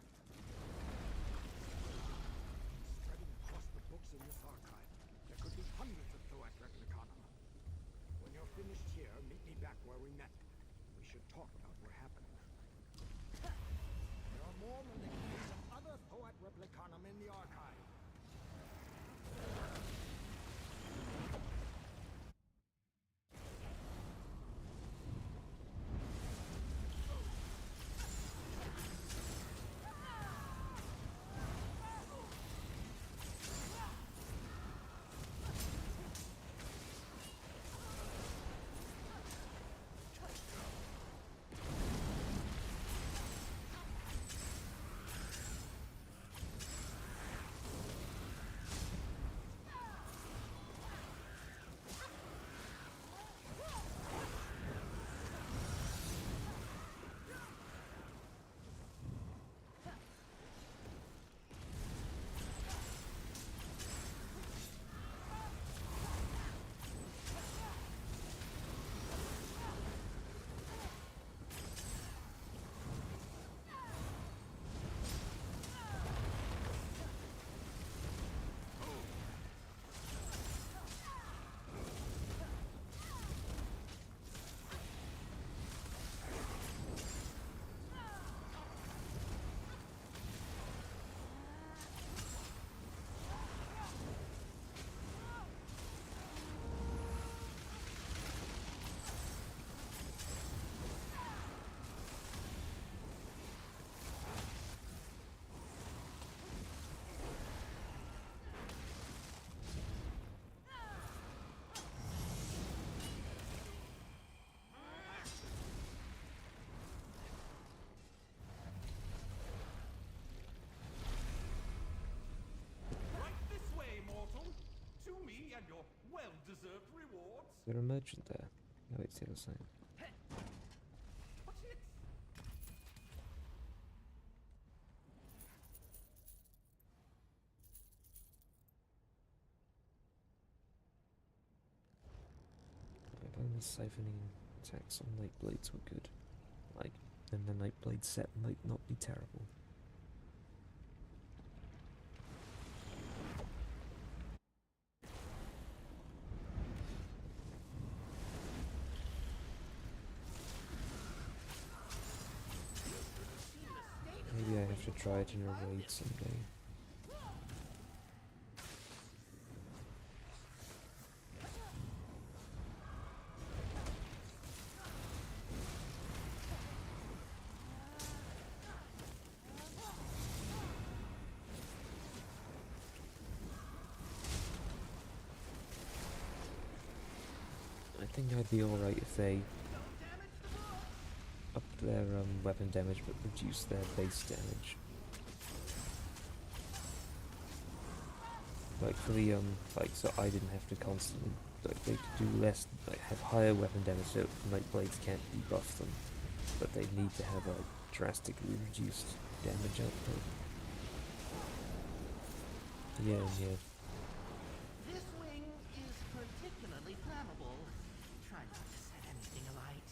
Spreading across the books in this archive, there could be hundreds of Thoat Replicana. When you're finished here, meet me back where we met. We should talk about what happened. There are more malignancies and other Thoat Replicanum in the archive. deserved rewards. Is there a merchant there? No, it's the other side. What's it? If only siphoning attacks on Night Blades were good. Like, then the Night Blade set might not be terrible. Maybe I have to try it in a raid someday. I think I'd be alright if they upped their weapon damage but reduced their base damage. Like for the like so I didn't have to constantly like they could do less like have higher weapon damage so Night Blades can't debuff them. But they need to have a drastically reduced damage output. Yeah. This wing is particularly flammable. Try not to set anything alight.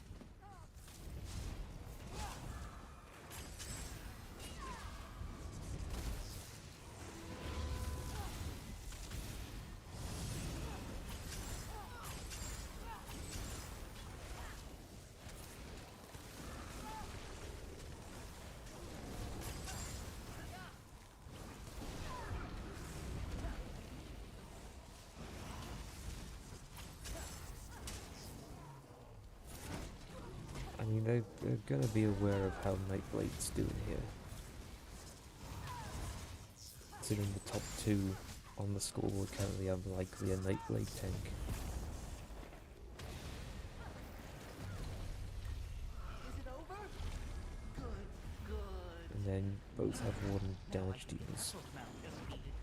I mean, they're gonna be aware of how Night Blade's doing here. Considering the top two on the scoreboard currently are likely a Night Blade tank. Is it over? Good. And then both have warden damage dealers. That's what Malchus needed.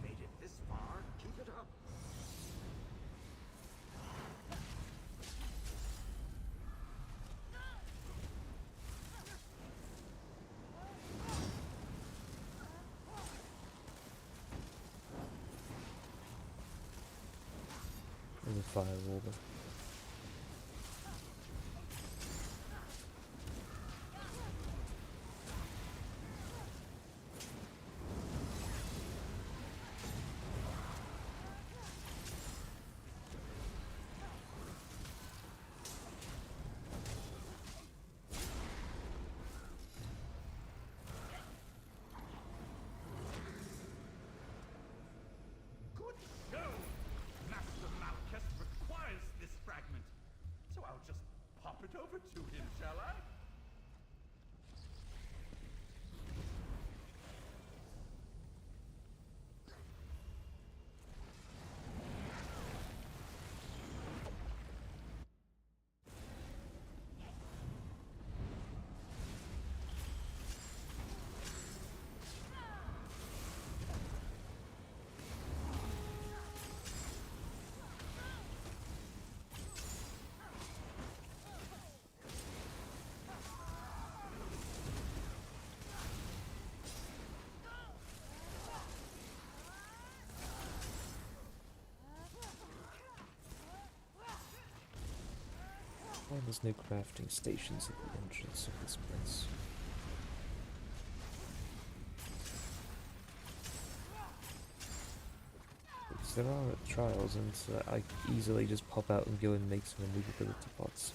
Made it this far. Keep it up. And the fire orber. Good show! Master Malchus requires this fragment. So I'll just pop it over to him, shall I? Why there's no crafting stations at the entrance of this place? Because there are at trials, and I easily just pop out and go and make some immovability pots.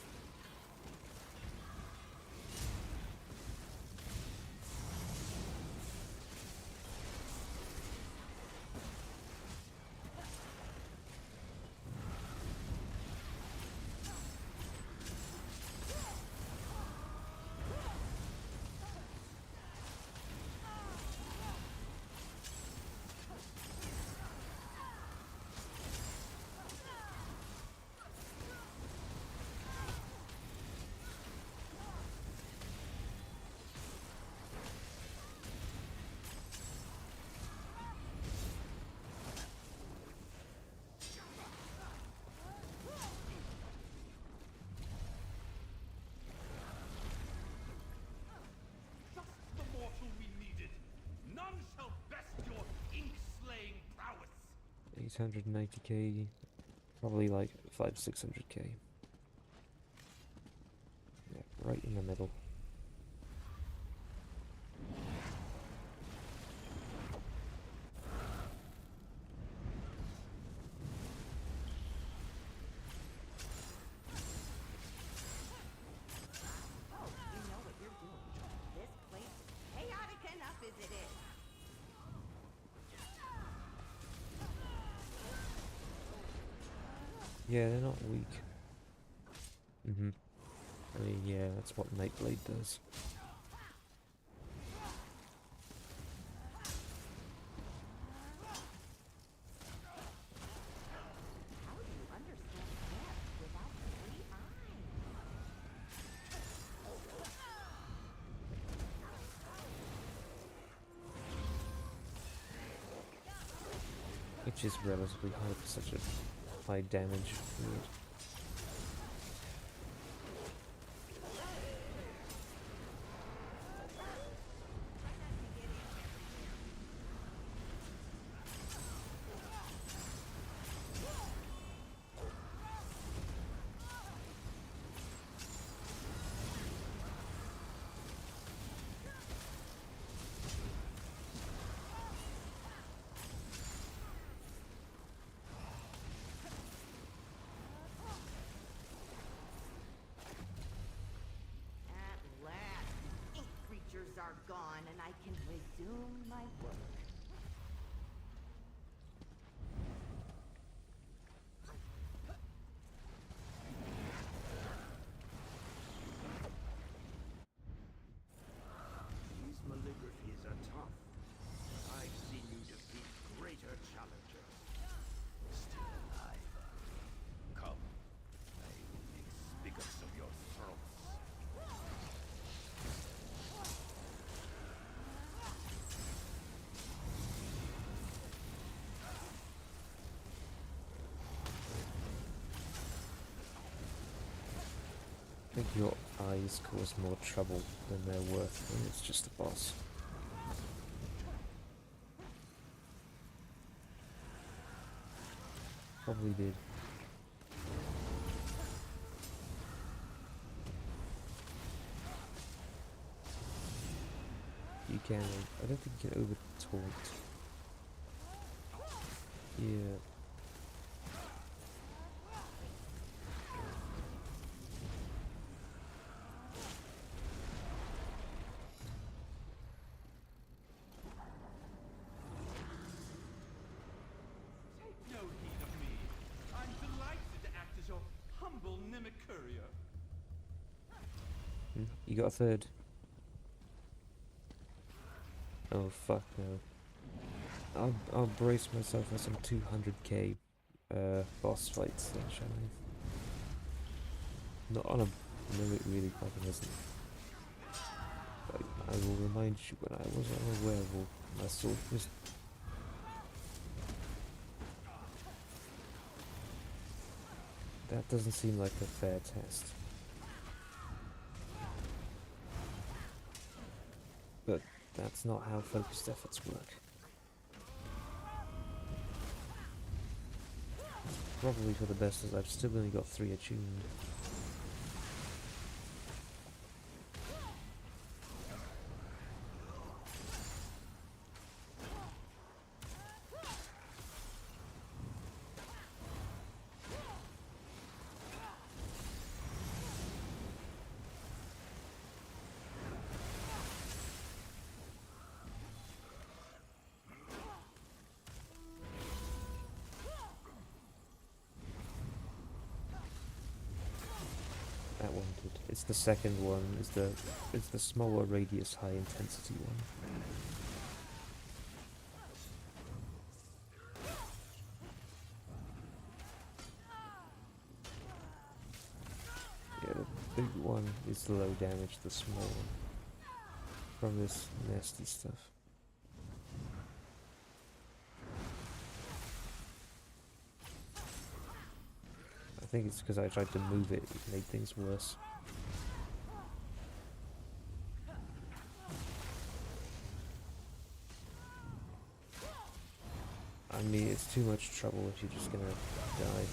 890k, probably like 600k. Yeah, right in the middle. Oh, you know what you're doing. This place is chaotic enough as it is. Yeah, they're not weak. I mean, yeah, that's what Nightblade does. How do you understand death without 3 eyes? Which is relatively high for such a high damage field. At last, ink creatures are gone and I can resume my work. These maligraphies are tough. I've seen you defeat greater challengers. Still alive. Come. I will make spigots of your throats. I think your eyes cause more trouble than they're worth when it's just a boss. Probably did. You can, I don't think you can over taunt. Yeah. Take no heed of me. I'm delighted to act as your humble mimic courier. You got a third. Oh fuck no. I'll brace myself for some 200k boss fights then, shall I? Not on a no, it really fucking isn't. But I will remind you when I was on a werewolf, my sword was. That doesn't seem like a fair test. But that's not how focused efforts work. Probably for the best, as I've still only got 3 attuned. That one did. It's the second one. It's the smaller radius, high intensity one. Yeah, the big one is the low damage. The small one from this nasty stuff. I think it's because I tried to move it. It made things worse. I mean, it's too much trouble if you're just gonna die.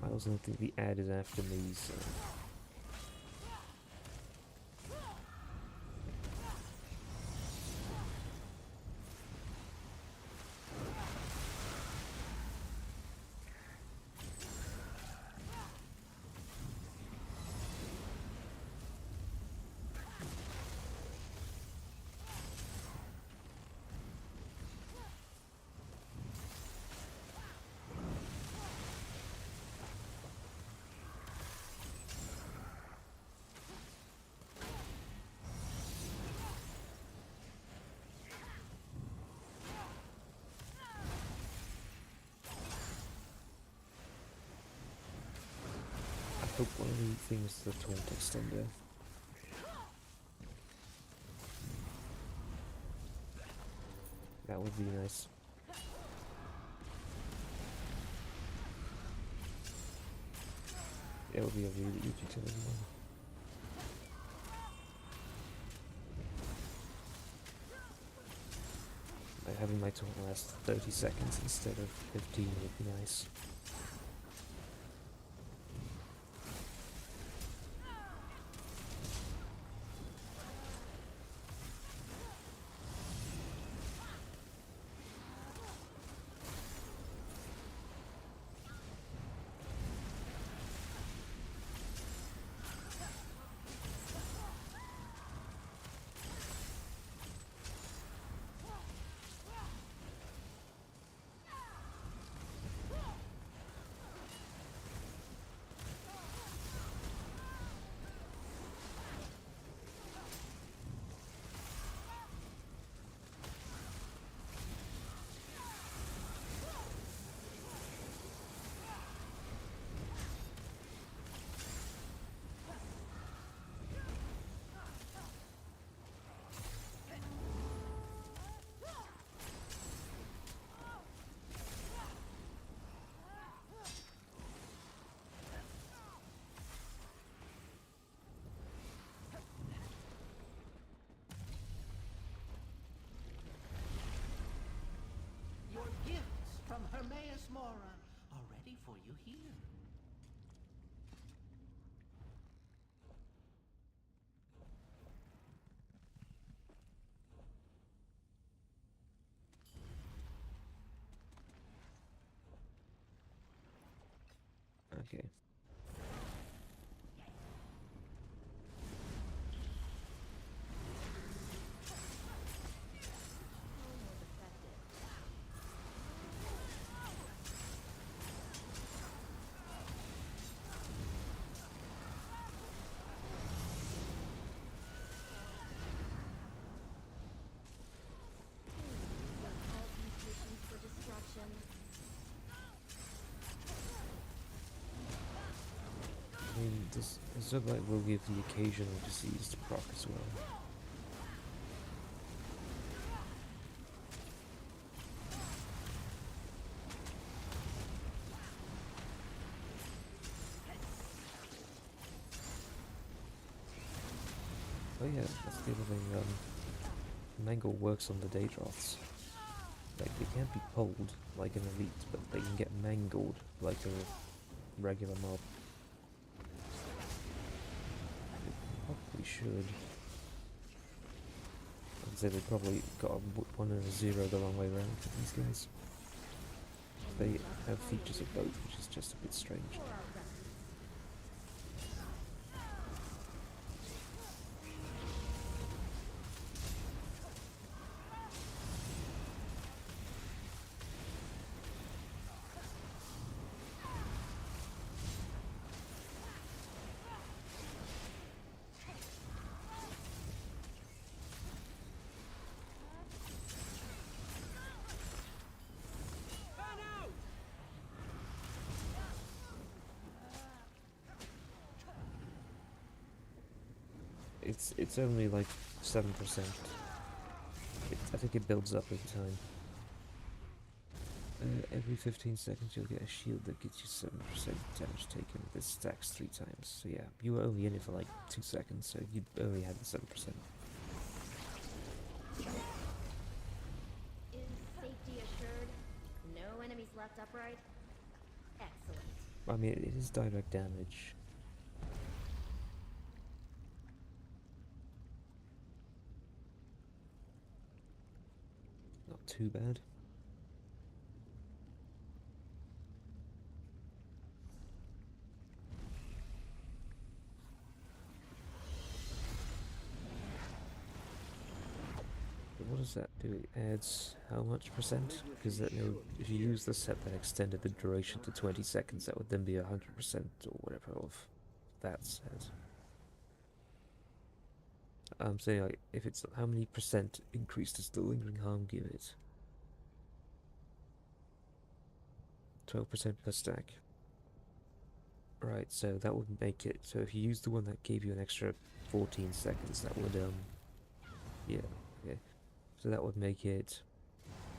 I also don't think the ad is after me, so... I hope one of the things is the taunt extender. That would be nice. It would be a really good utility one. Like having my taunt last 30 seconds instead of 15 would be nice. Your gifts from Hermaeus Mora are ready for you here. Okay. I mean, this Zubite will give the occasional diseased proc as well. Oh yeah, that's the other thing, Mangle works on the Daedroths. Like, they can't be pulled like an elite, but they can get mangled like a regular mob. They probably should. I'd say they probably got a 1 and a 0 the wrong way around for these guys. They have features of both, which is just a bit strange. It's only like 7%. I think it builds up over time. Every 15 seconds you'll get a shield that gets you 7% damage taken. This stacks 3 times. So yeah, you were only in it for like 2 seconds, so you only had the 7%. Is safety assured? No enemies left upright? Excellent. I mean, it is direct damage. Not too bad. But what does that do? It adds how much percent? Because that if you use the set that extended the duration to 20 seconds, that would then be 100% or whatever of that set. I'm saying, like, if it's how many percent increase does the lingering harm give it? 12% per stack. Right, so that would make it, so if you use the one that gave you an extra 14 seconds, that would, yeah, okay. So that would make it,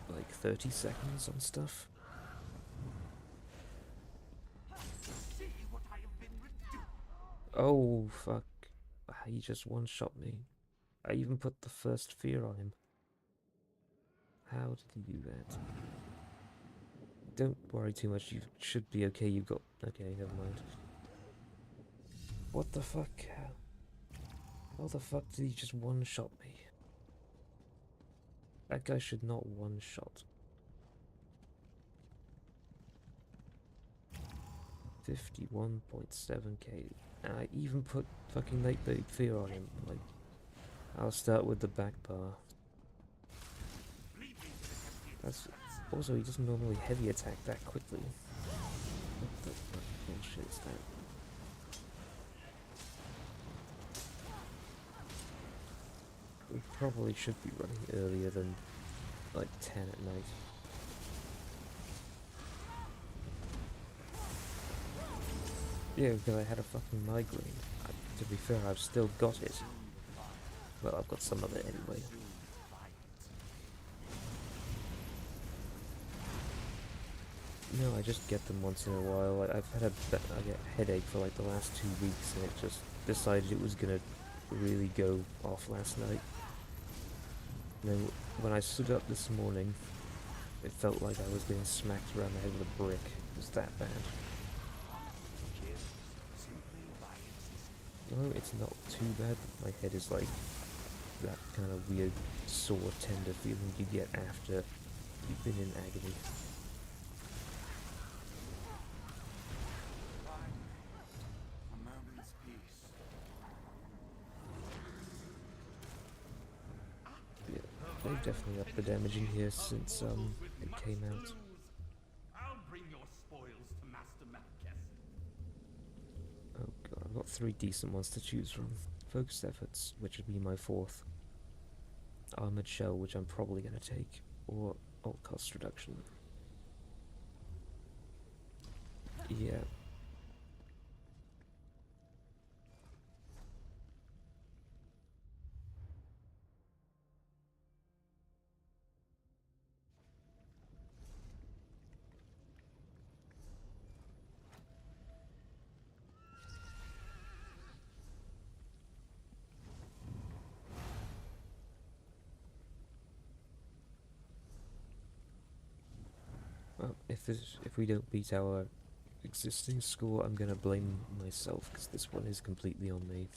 like, 30 seconds on stuff. See what I have been reduced. Oh, fuck. He just one-shot me. I even put the first fear on him. How did he do that? Don't worry too much, you should be okay, you've got... Okay, never mind. What the fuck? How the fuck did he just one-shot me? That guy should not one-shot. 51.7k. And I even put fucking Nightblade Fear on him. Like, I'll start with the back bar. That's... Also, he doesn't normally heavy attack that quickly. What the fuck bullshit is that? We probably should be running earlier than, like, 10 at night. Yeah, because I had a fucking migraine. To be fair, I've still got it. Well, I've got some of it anyway. No, I just get them once in a while. I've had I get a headache for like the last 2 weeks, and it just decided it was gonna really go off last night. And then when I stood up this morning, it felt like I was being smacked around the head with a brick. It was that bad. No, it's not too bad. My head is like that kind of weird, sore, tender feeling you get after you've been in agony. A moment's peace. Yeah, they definitely upped the damage in here since it came out. I'll bring your spoils to Master Malchus. Oh god, I've got 3 decent ones to choose from. Focused Efforts, which would be my 4th. Armored Shell, which I'm probably going to take. Or Alt Cost Reduction. Yeah. Well, if we don't beat our existing score, I'm gonna blame myself, because this one is completely on me.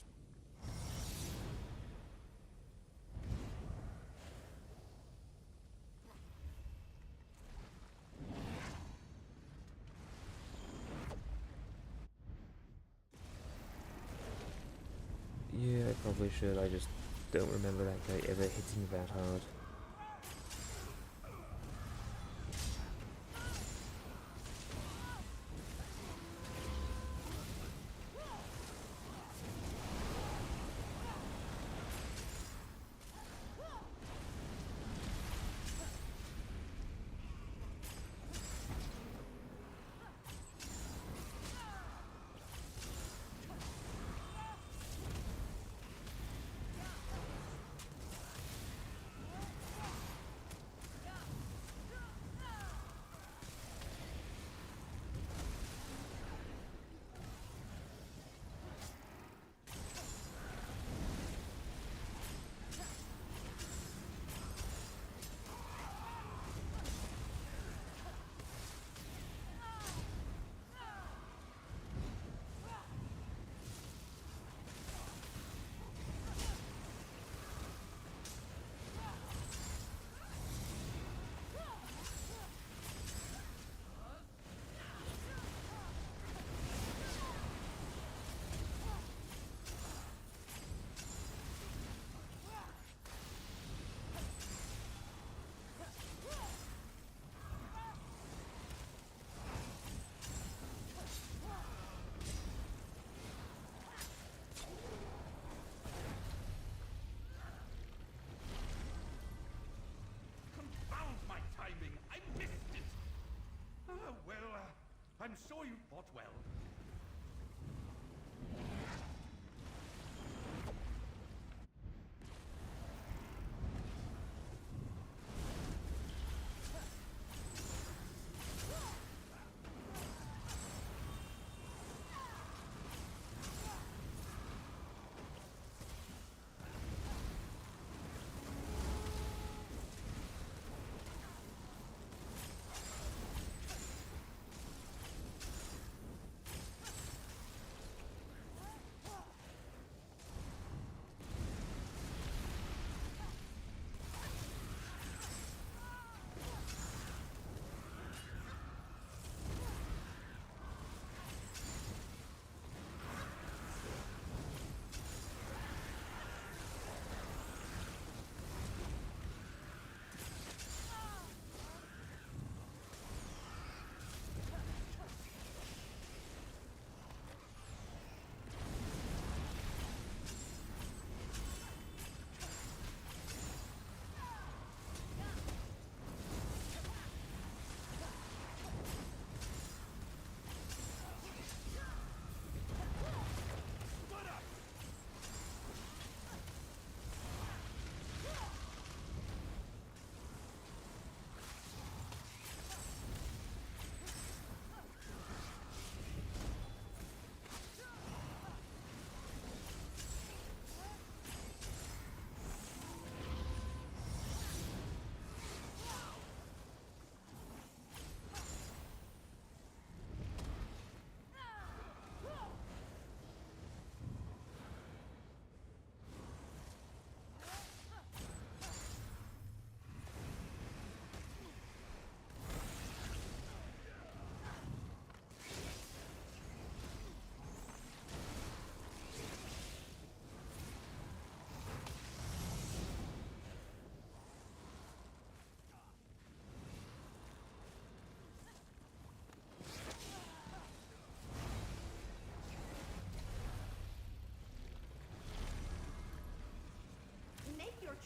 Yeah, I probably should, I just don't remember that guy ever hitting that hard.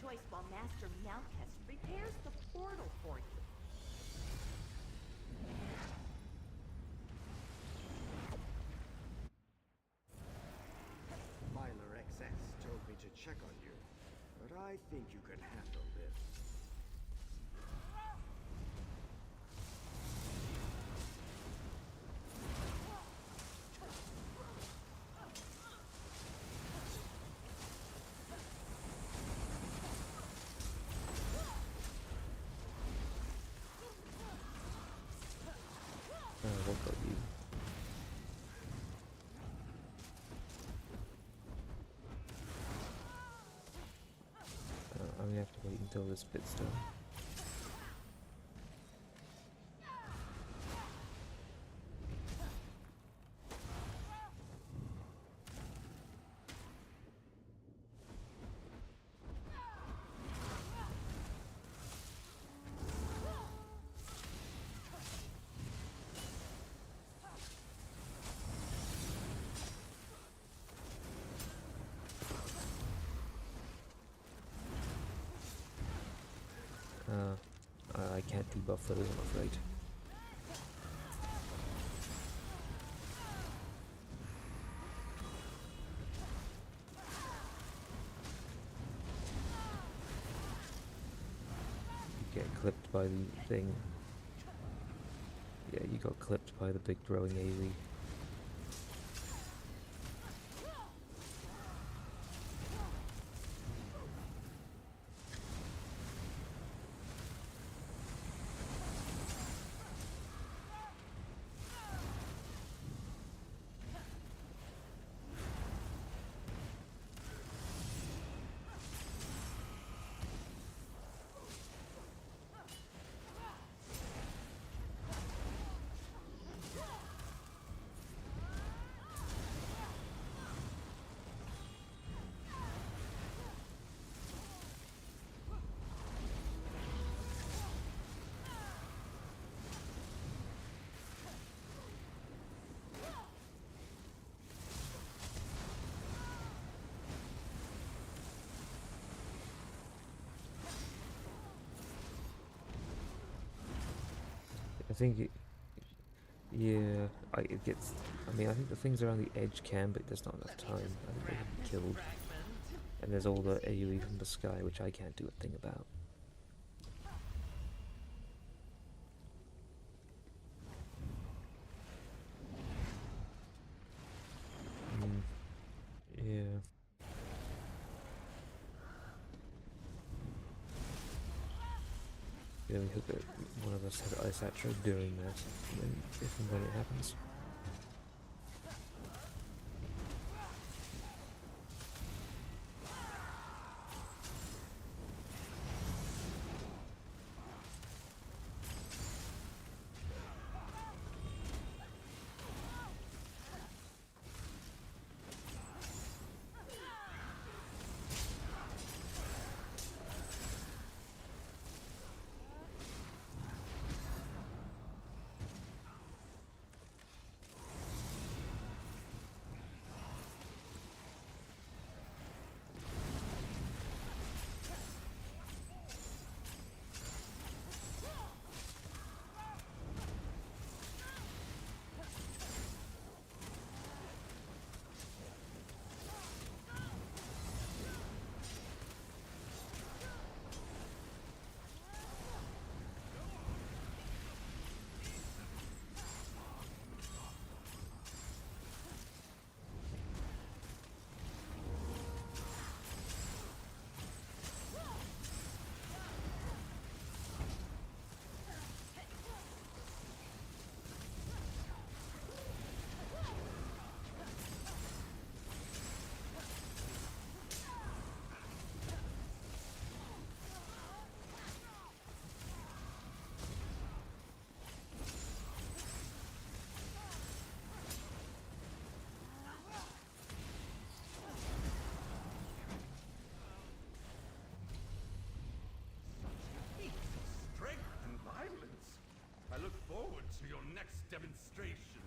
choice while Master Malchus repairs the portal for you. Myler XS told me to check on you, but I think you can handle this. What got you? I'm gonna have to wait until this bit's done. I can't debuff those, I'm afraid. You get clipped by the thing. Yeah, you got clipped by the big growing AoE. I think it, yeah, it gets, I mean, I think the things around the edge can, but there's not enough time. I think they can be killed. And there's all the AoE from the sky, which I can't do a thing about. Yeah. Yeah, we hope that one of us has Ice Atro during that, if and when it happens. Strength and violence. I look forward to your next demonstration.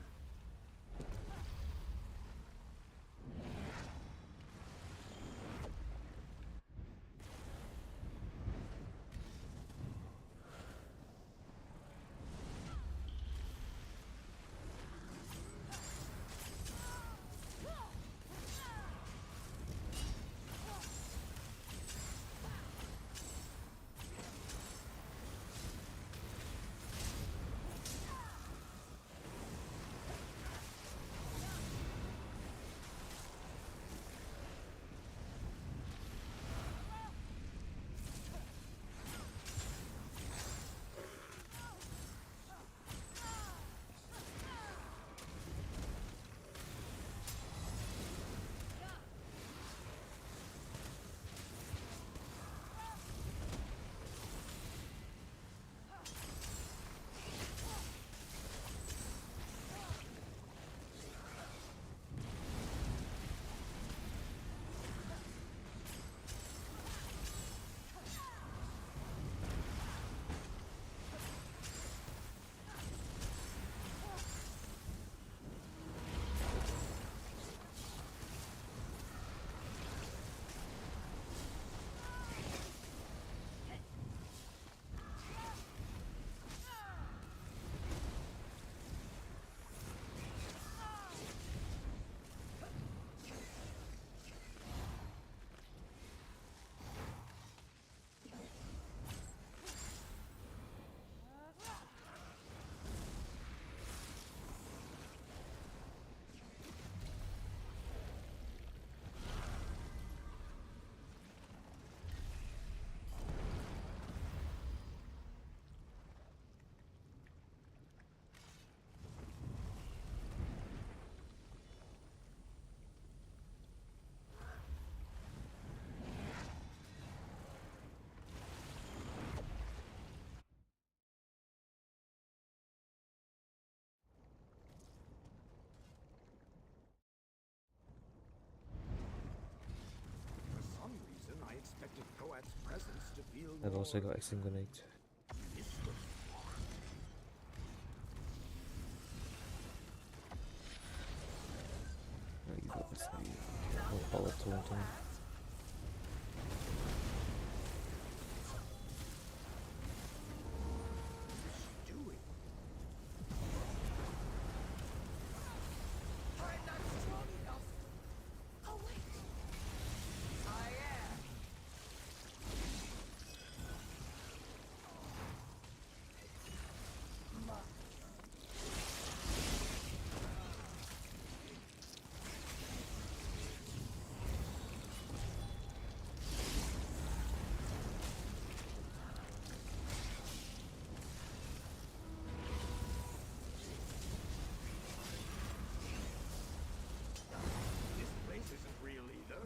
I've also got Exsanguinate. Oh, you've got this thing. All taunting. I'm not strong enough. Oh wait, I am. This place isn't real either.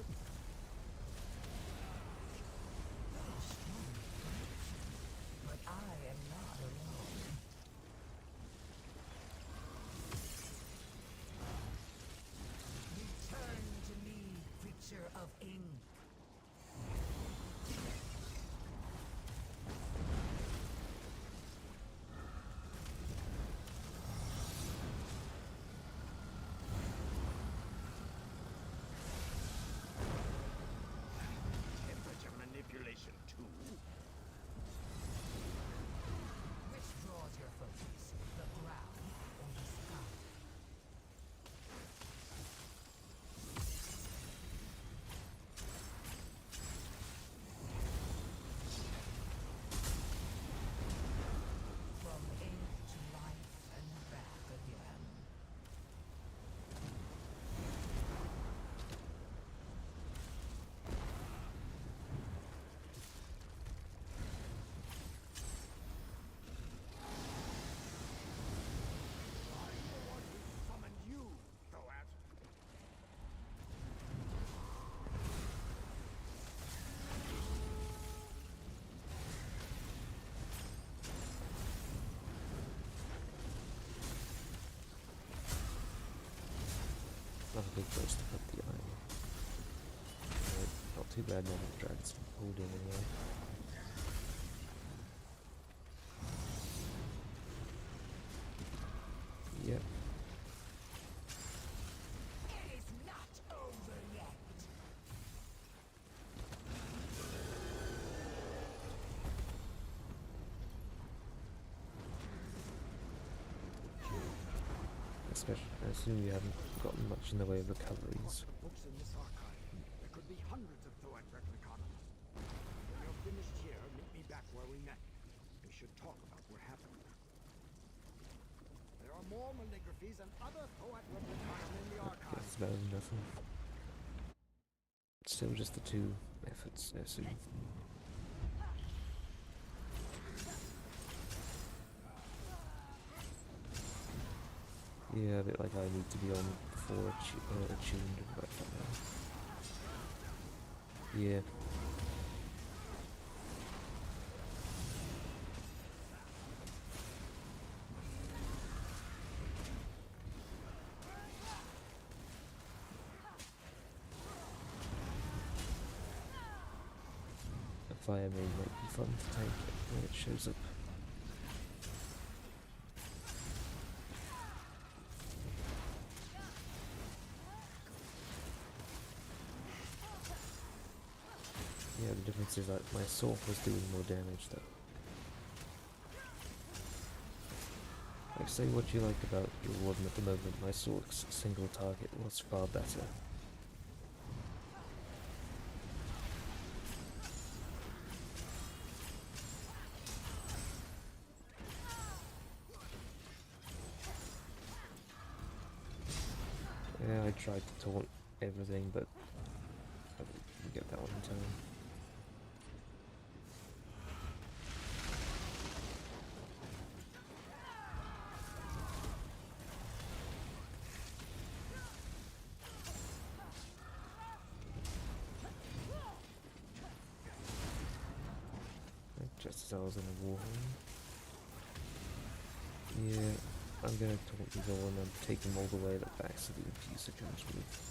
But I am not alone. Return to me, creature of ink. Temperature manipulation too. Which draws your focus, the ground or the sky? From ink to life and back again. Summoned you, Thoat. Not a big place to put the iron. Right, not too bad now that the dragon's pulled in anyway. Yep. It is not over yet. Especially, I assume you haven't gotten much in the way of recoveries. The books in this archive. There could be hundreds of Thoat replicata. When you're finished here, meet me back where we met. We should talk about what happened. There are more malligraphies and other Thoat replicata in the archive. That's better than nothing. Still just the two efforts, I assume. Yeah, a bit like I need to be on 4 attuned right now. Yeah. A fire main might be fun to tank when it shows up. Yeah, the difference is that my sword was doing more damage though. Like, say what you like about your warden at the moment, my sword's single target was far better. Yeah, I tried to taunt everything, but I didn't get that one in time. Just as I was in a war. Yeah, I'm gonna taunt these all and then take them all the way back so the infuser comes with.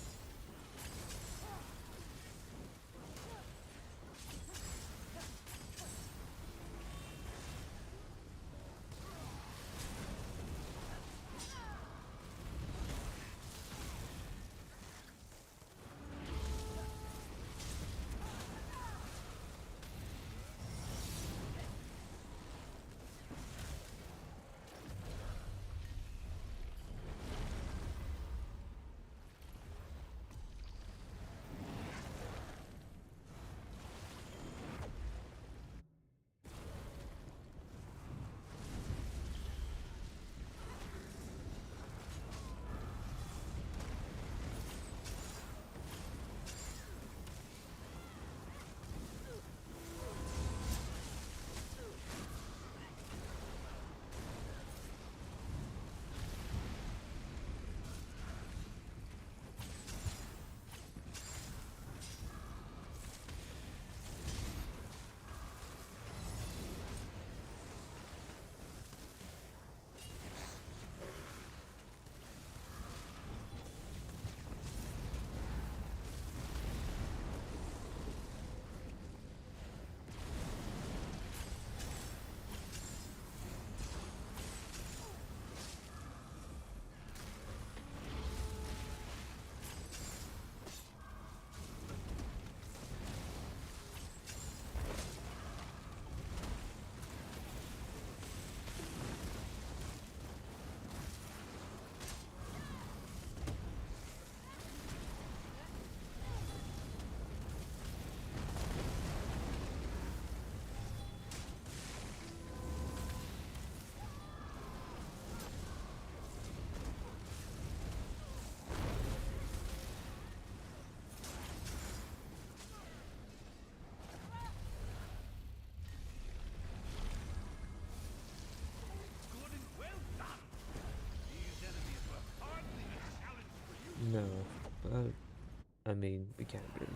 mean, we can't really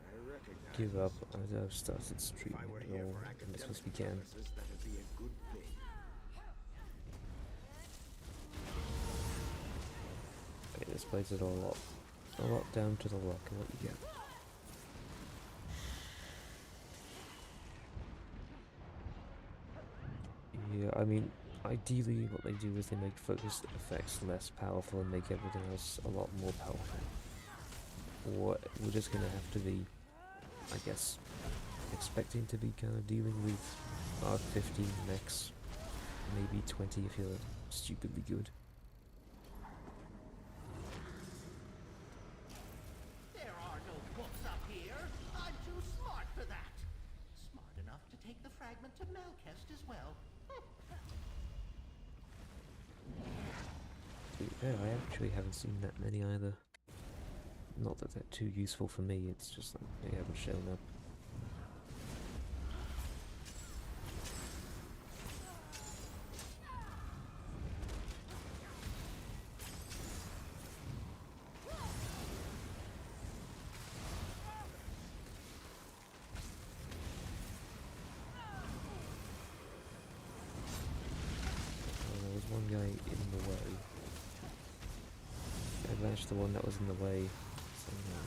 I recognize give up. this. I've started If streaming I were and here all for as much as academic we can. purposes, that'd be a good thing. Okay, this plays it all a lot down to the luck and what you get. Yeah, I mean, ideally what they do is they make focused effects less powerful and make everything else a lot more powerful. Or we're just gonna have to be, I guess, expecting to be kind of dealing with about 15 mechs, maybe 20 if you're stupidly good. There are no books up here. I'm too smart for that. Smart enough to take the fragment to Malkest as well. To be fair, I actually haven't seen that many either. Not that they're too useful for me, it's just like they haven't shown up. There was one guy in the way. I vanished the one that was in the way somehow.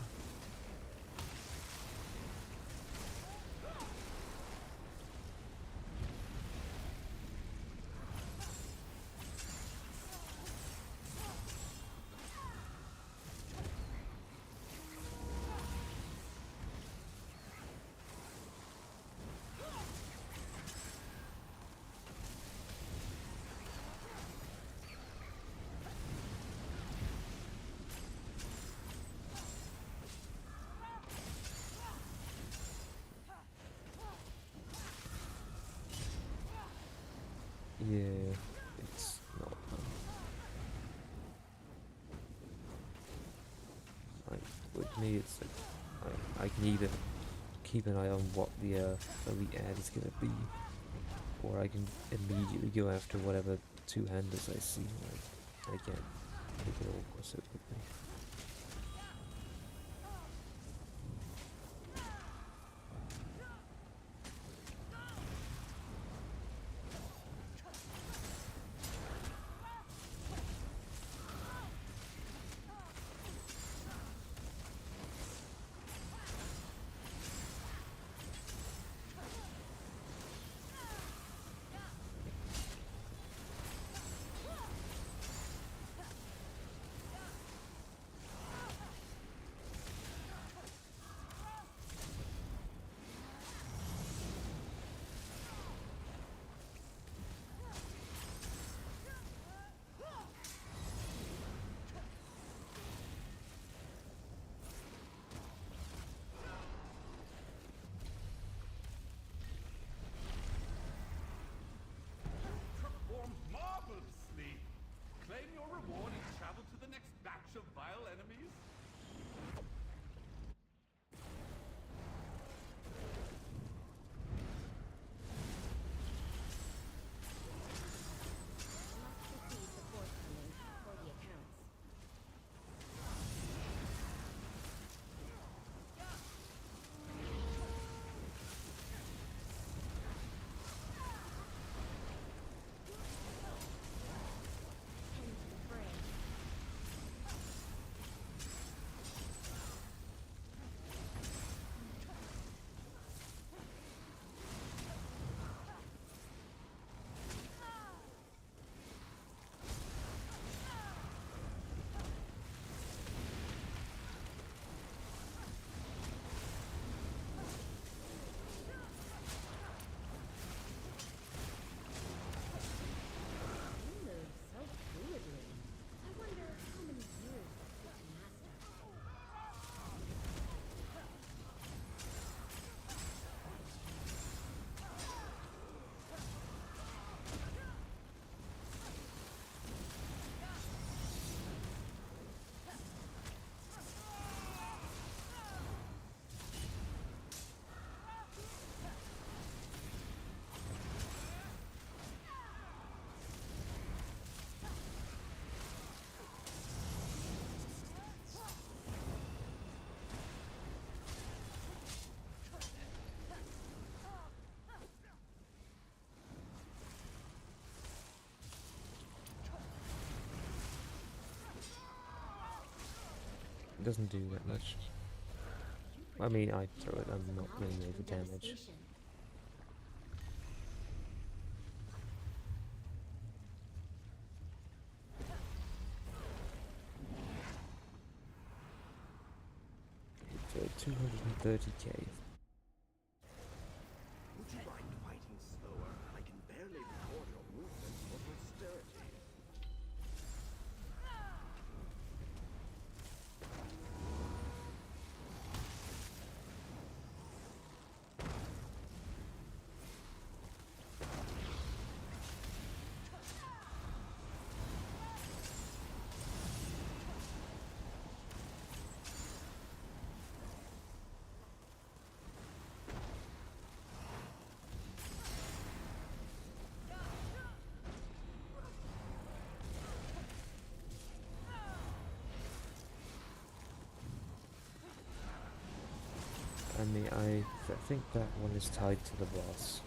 Yeah, it's not fun. Like, with me, it's like, I can either keep an eye on what the elite ad is gonna be, or I can immediately go after whatever two-handers I see. Like, I can't take it all so quickly. doesn't do that much. I mean, I throw it, I'm not really over damage. It's 230k. Would you mind fighting slower? I can barely record your movements for posterity. I mean, I think that one is tied to the boss.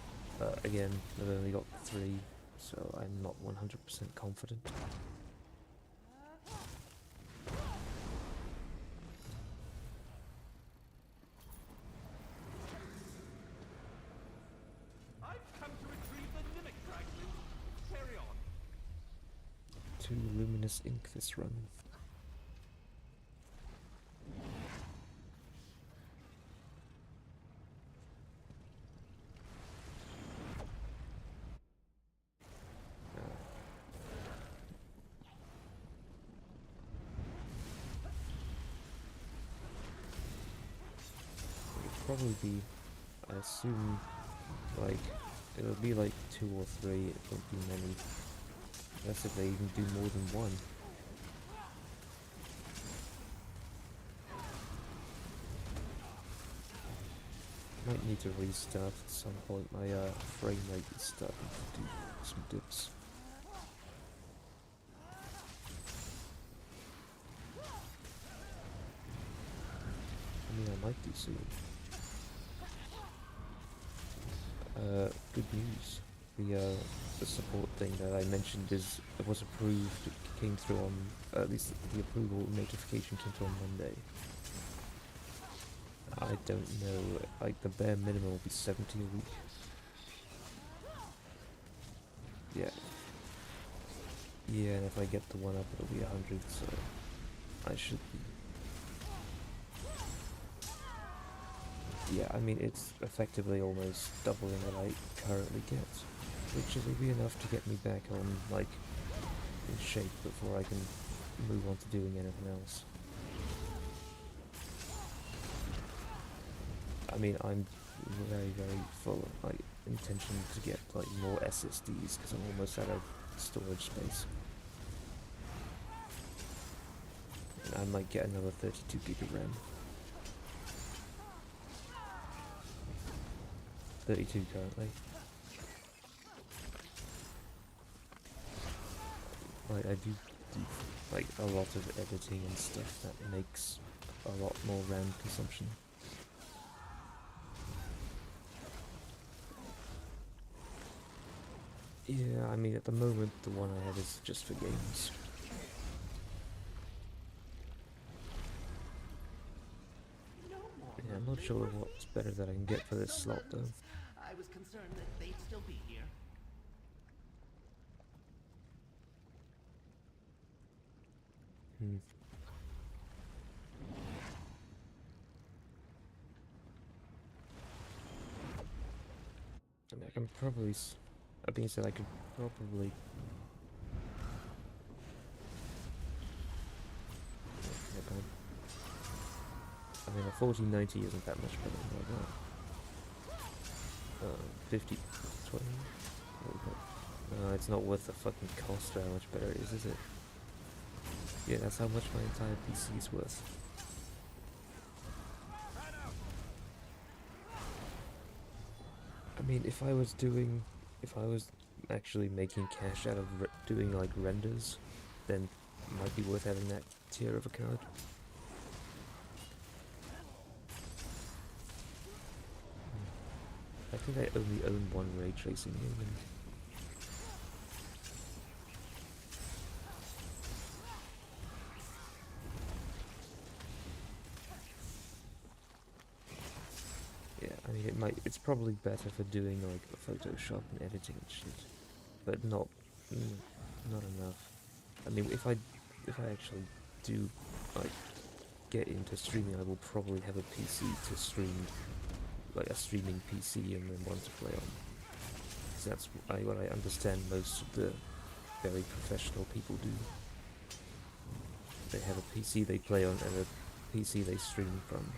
Again, I've only got 3, so I'm not 100% confident. I've come to retrieve the mimic fragment. Carry on. To luminous ink this run. Probably be, I assume, like, it'll be like 2 or 3, it won't be many. Unless if they even do more than 1. Might need to restart at some point, my frame rate is starting to do some dips. I mean, I might do soon. Good news. The support thing that I mentioned was approved. It came through on, at least the approval notification came through on Monday. I don't know, like the bare minimum will be 70 a week. Yeah. Yeah, and if I get the one up it'll be 100, so I should be. Yeah, I mean, it's effectively almost doubling what I currently get, which will be enough to get me back on, like, in shape before I can move on to doing anything else. I mean, I'm very, very full of, like, intention to get, like, more SSDs, because I'm almost out of storage space. And I might get another 32 gig of RAM. 32 currently. Like, I do like a lot of editing and stuff that makes a lot more RAM consumption. Yeah, I mean, at the moment the one I have is just for games. Yeah, I'm not sure what's better that I can get for this slot though. I was concerned that they'd still be here. I mean, I can probably, that being said, I could probably, I mean, a 4090 isn't that much better than that. 50, 20? It's not worth the fucking cost for how much better it is it? Yeah, that's how much my entire PC is worth. I mean, if I was actually making cash out of doing like renders, then it might be worth having that tier of a card. I think I only own one ray tracing game. I mean, it's probably better for doing like Photoshop and editing and shit, but not enough. I mean, if I actually do like get into streaming, I will probably have a PC to stream, like a streaming PC, and then one to play on. Because that's what I understand most of the very professional people do. They have a PC they play on and a PC they stream from.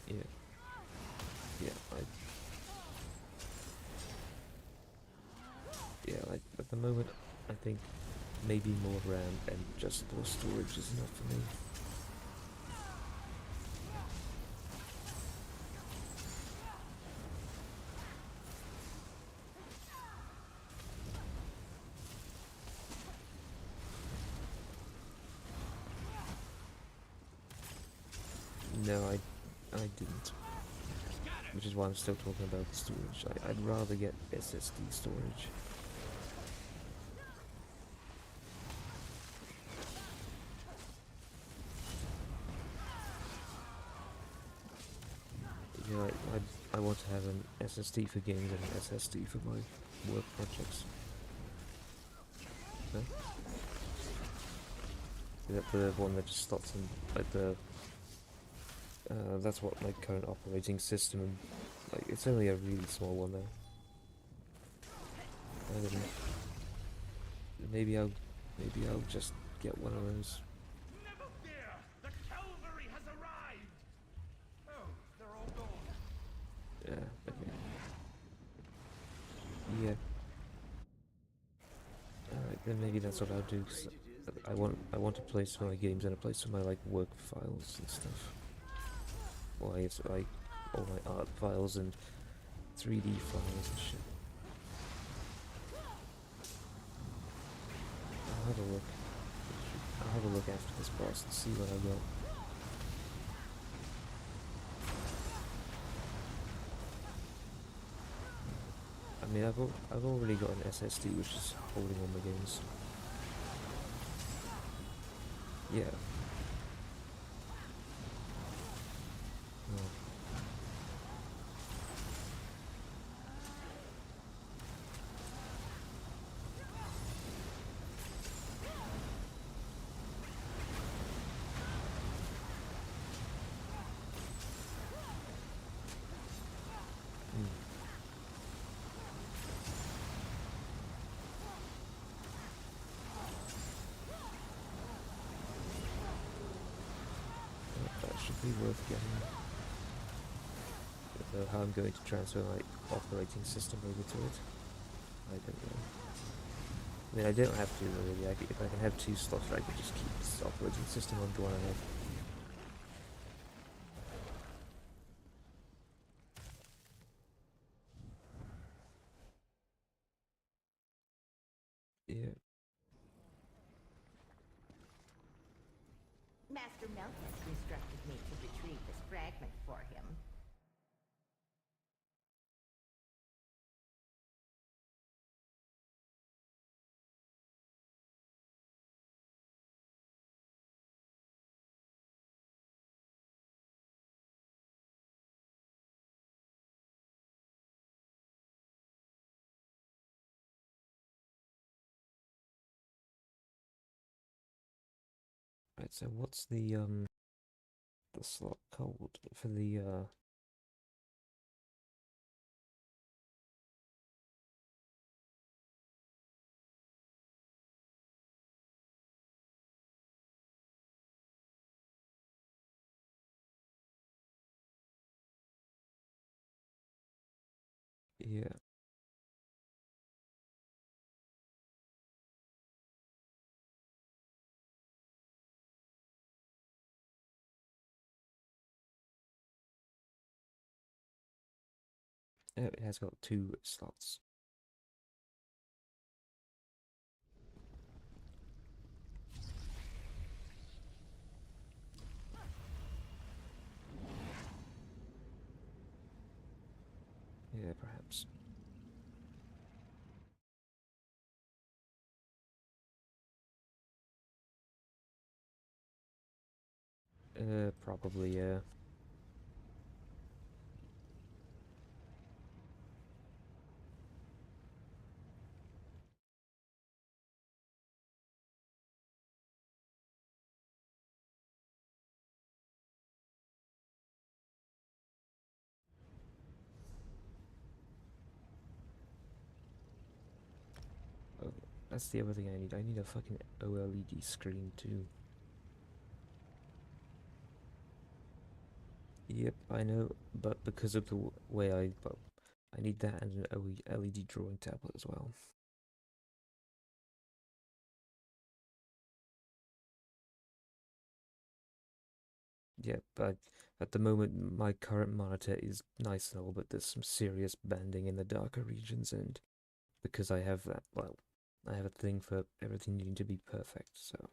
Yeah. Yeah, like at the moment, I think maybe more RAM and just more storage is enough for me. No, I didn't. Which is why I'm still talking about the storage. I'd rather get SSD storage. You know, I want to have an SSD for games and an SSD for my work projects. Huh? Is that the one that just slots in, like the... that's what my current operating system, like, it's only a really small one though. I don't know. Maybe I'll just get one of those. Never fear! The cavalry has arrived! Oh, they're all gone. Yeah, okay. Yeah. Alright, then maybe that's what I'll do, 'cause I want a place for my games and a place for my, like, work files and stuff. Why it's like all my art files and 3D files and shit. I'll have a look. I'll have a look after this boss and see what I got. I mean, I've already got an SSD which is holding all my games. Yeah. Oh. Hmm. That should be worth getting. How I'm going to transfer my operating system over to it, I don't know. I mean, I don't have to really. If I can have two slots, I can just keep this operating system on the one I have. Yeah. Master Melkus instructed me to retrieve this fragment for him. Right. So what's the slot called for the yeah. It has got two slots. Yeah, perhaps. Probably, yeah. Oh, that's the other thing I need. I need a fucking OLED screen too. Yep, I know, but because of the way well, I need that and an LED drawing tablet as well. Yep, but at the moment my current monitor is nice and all, but there's some serious bending in the darker regions, and because I have that, well, I have a thing for everything needing to be perfect, so.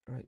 Right,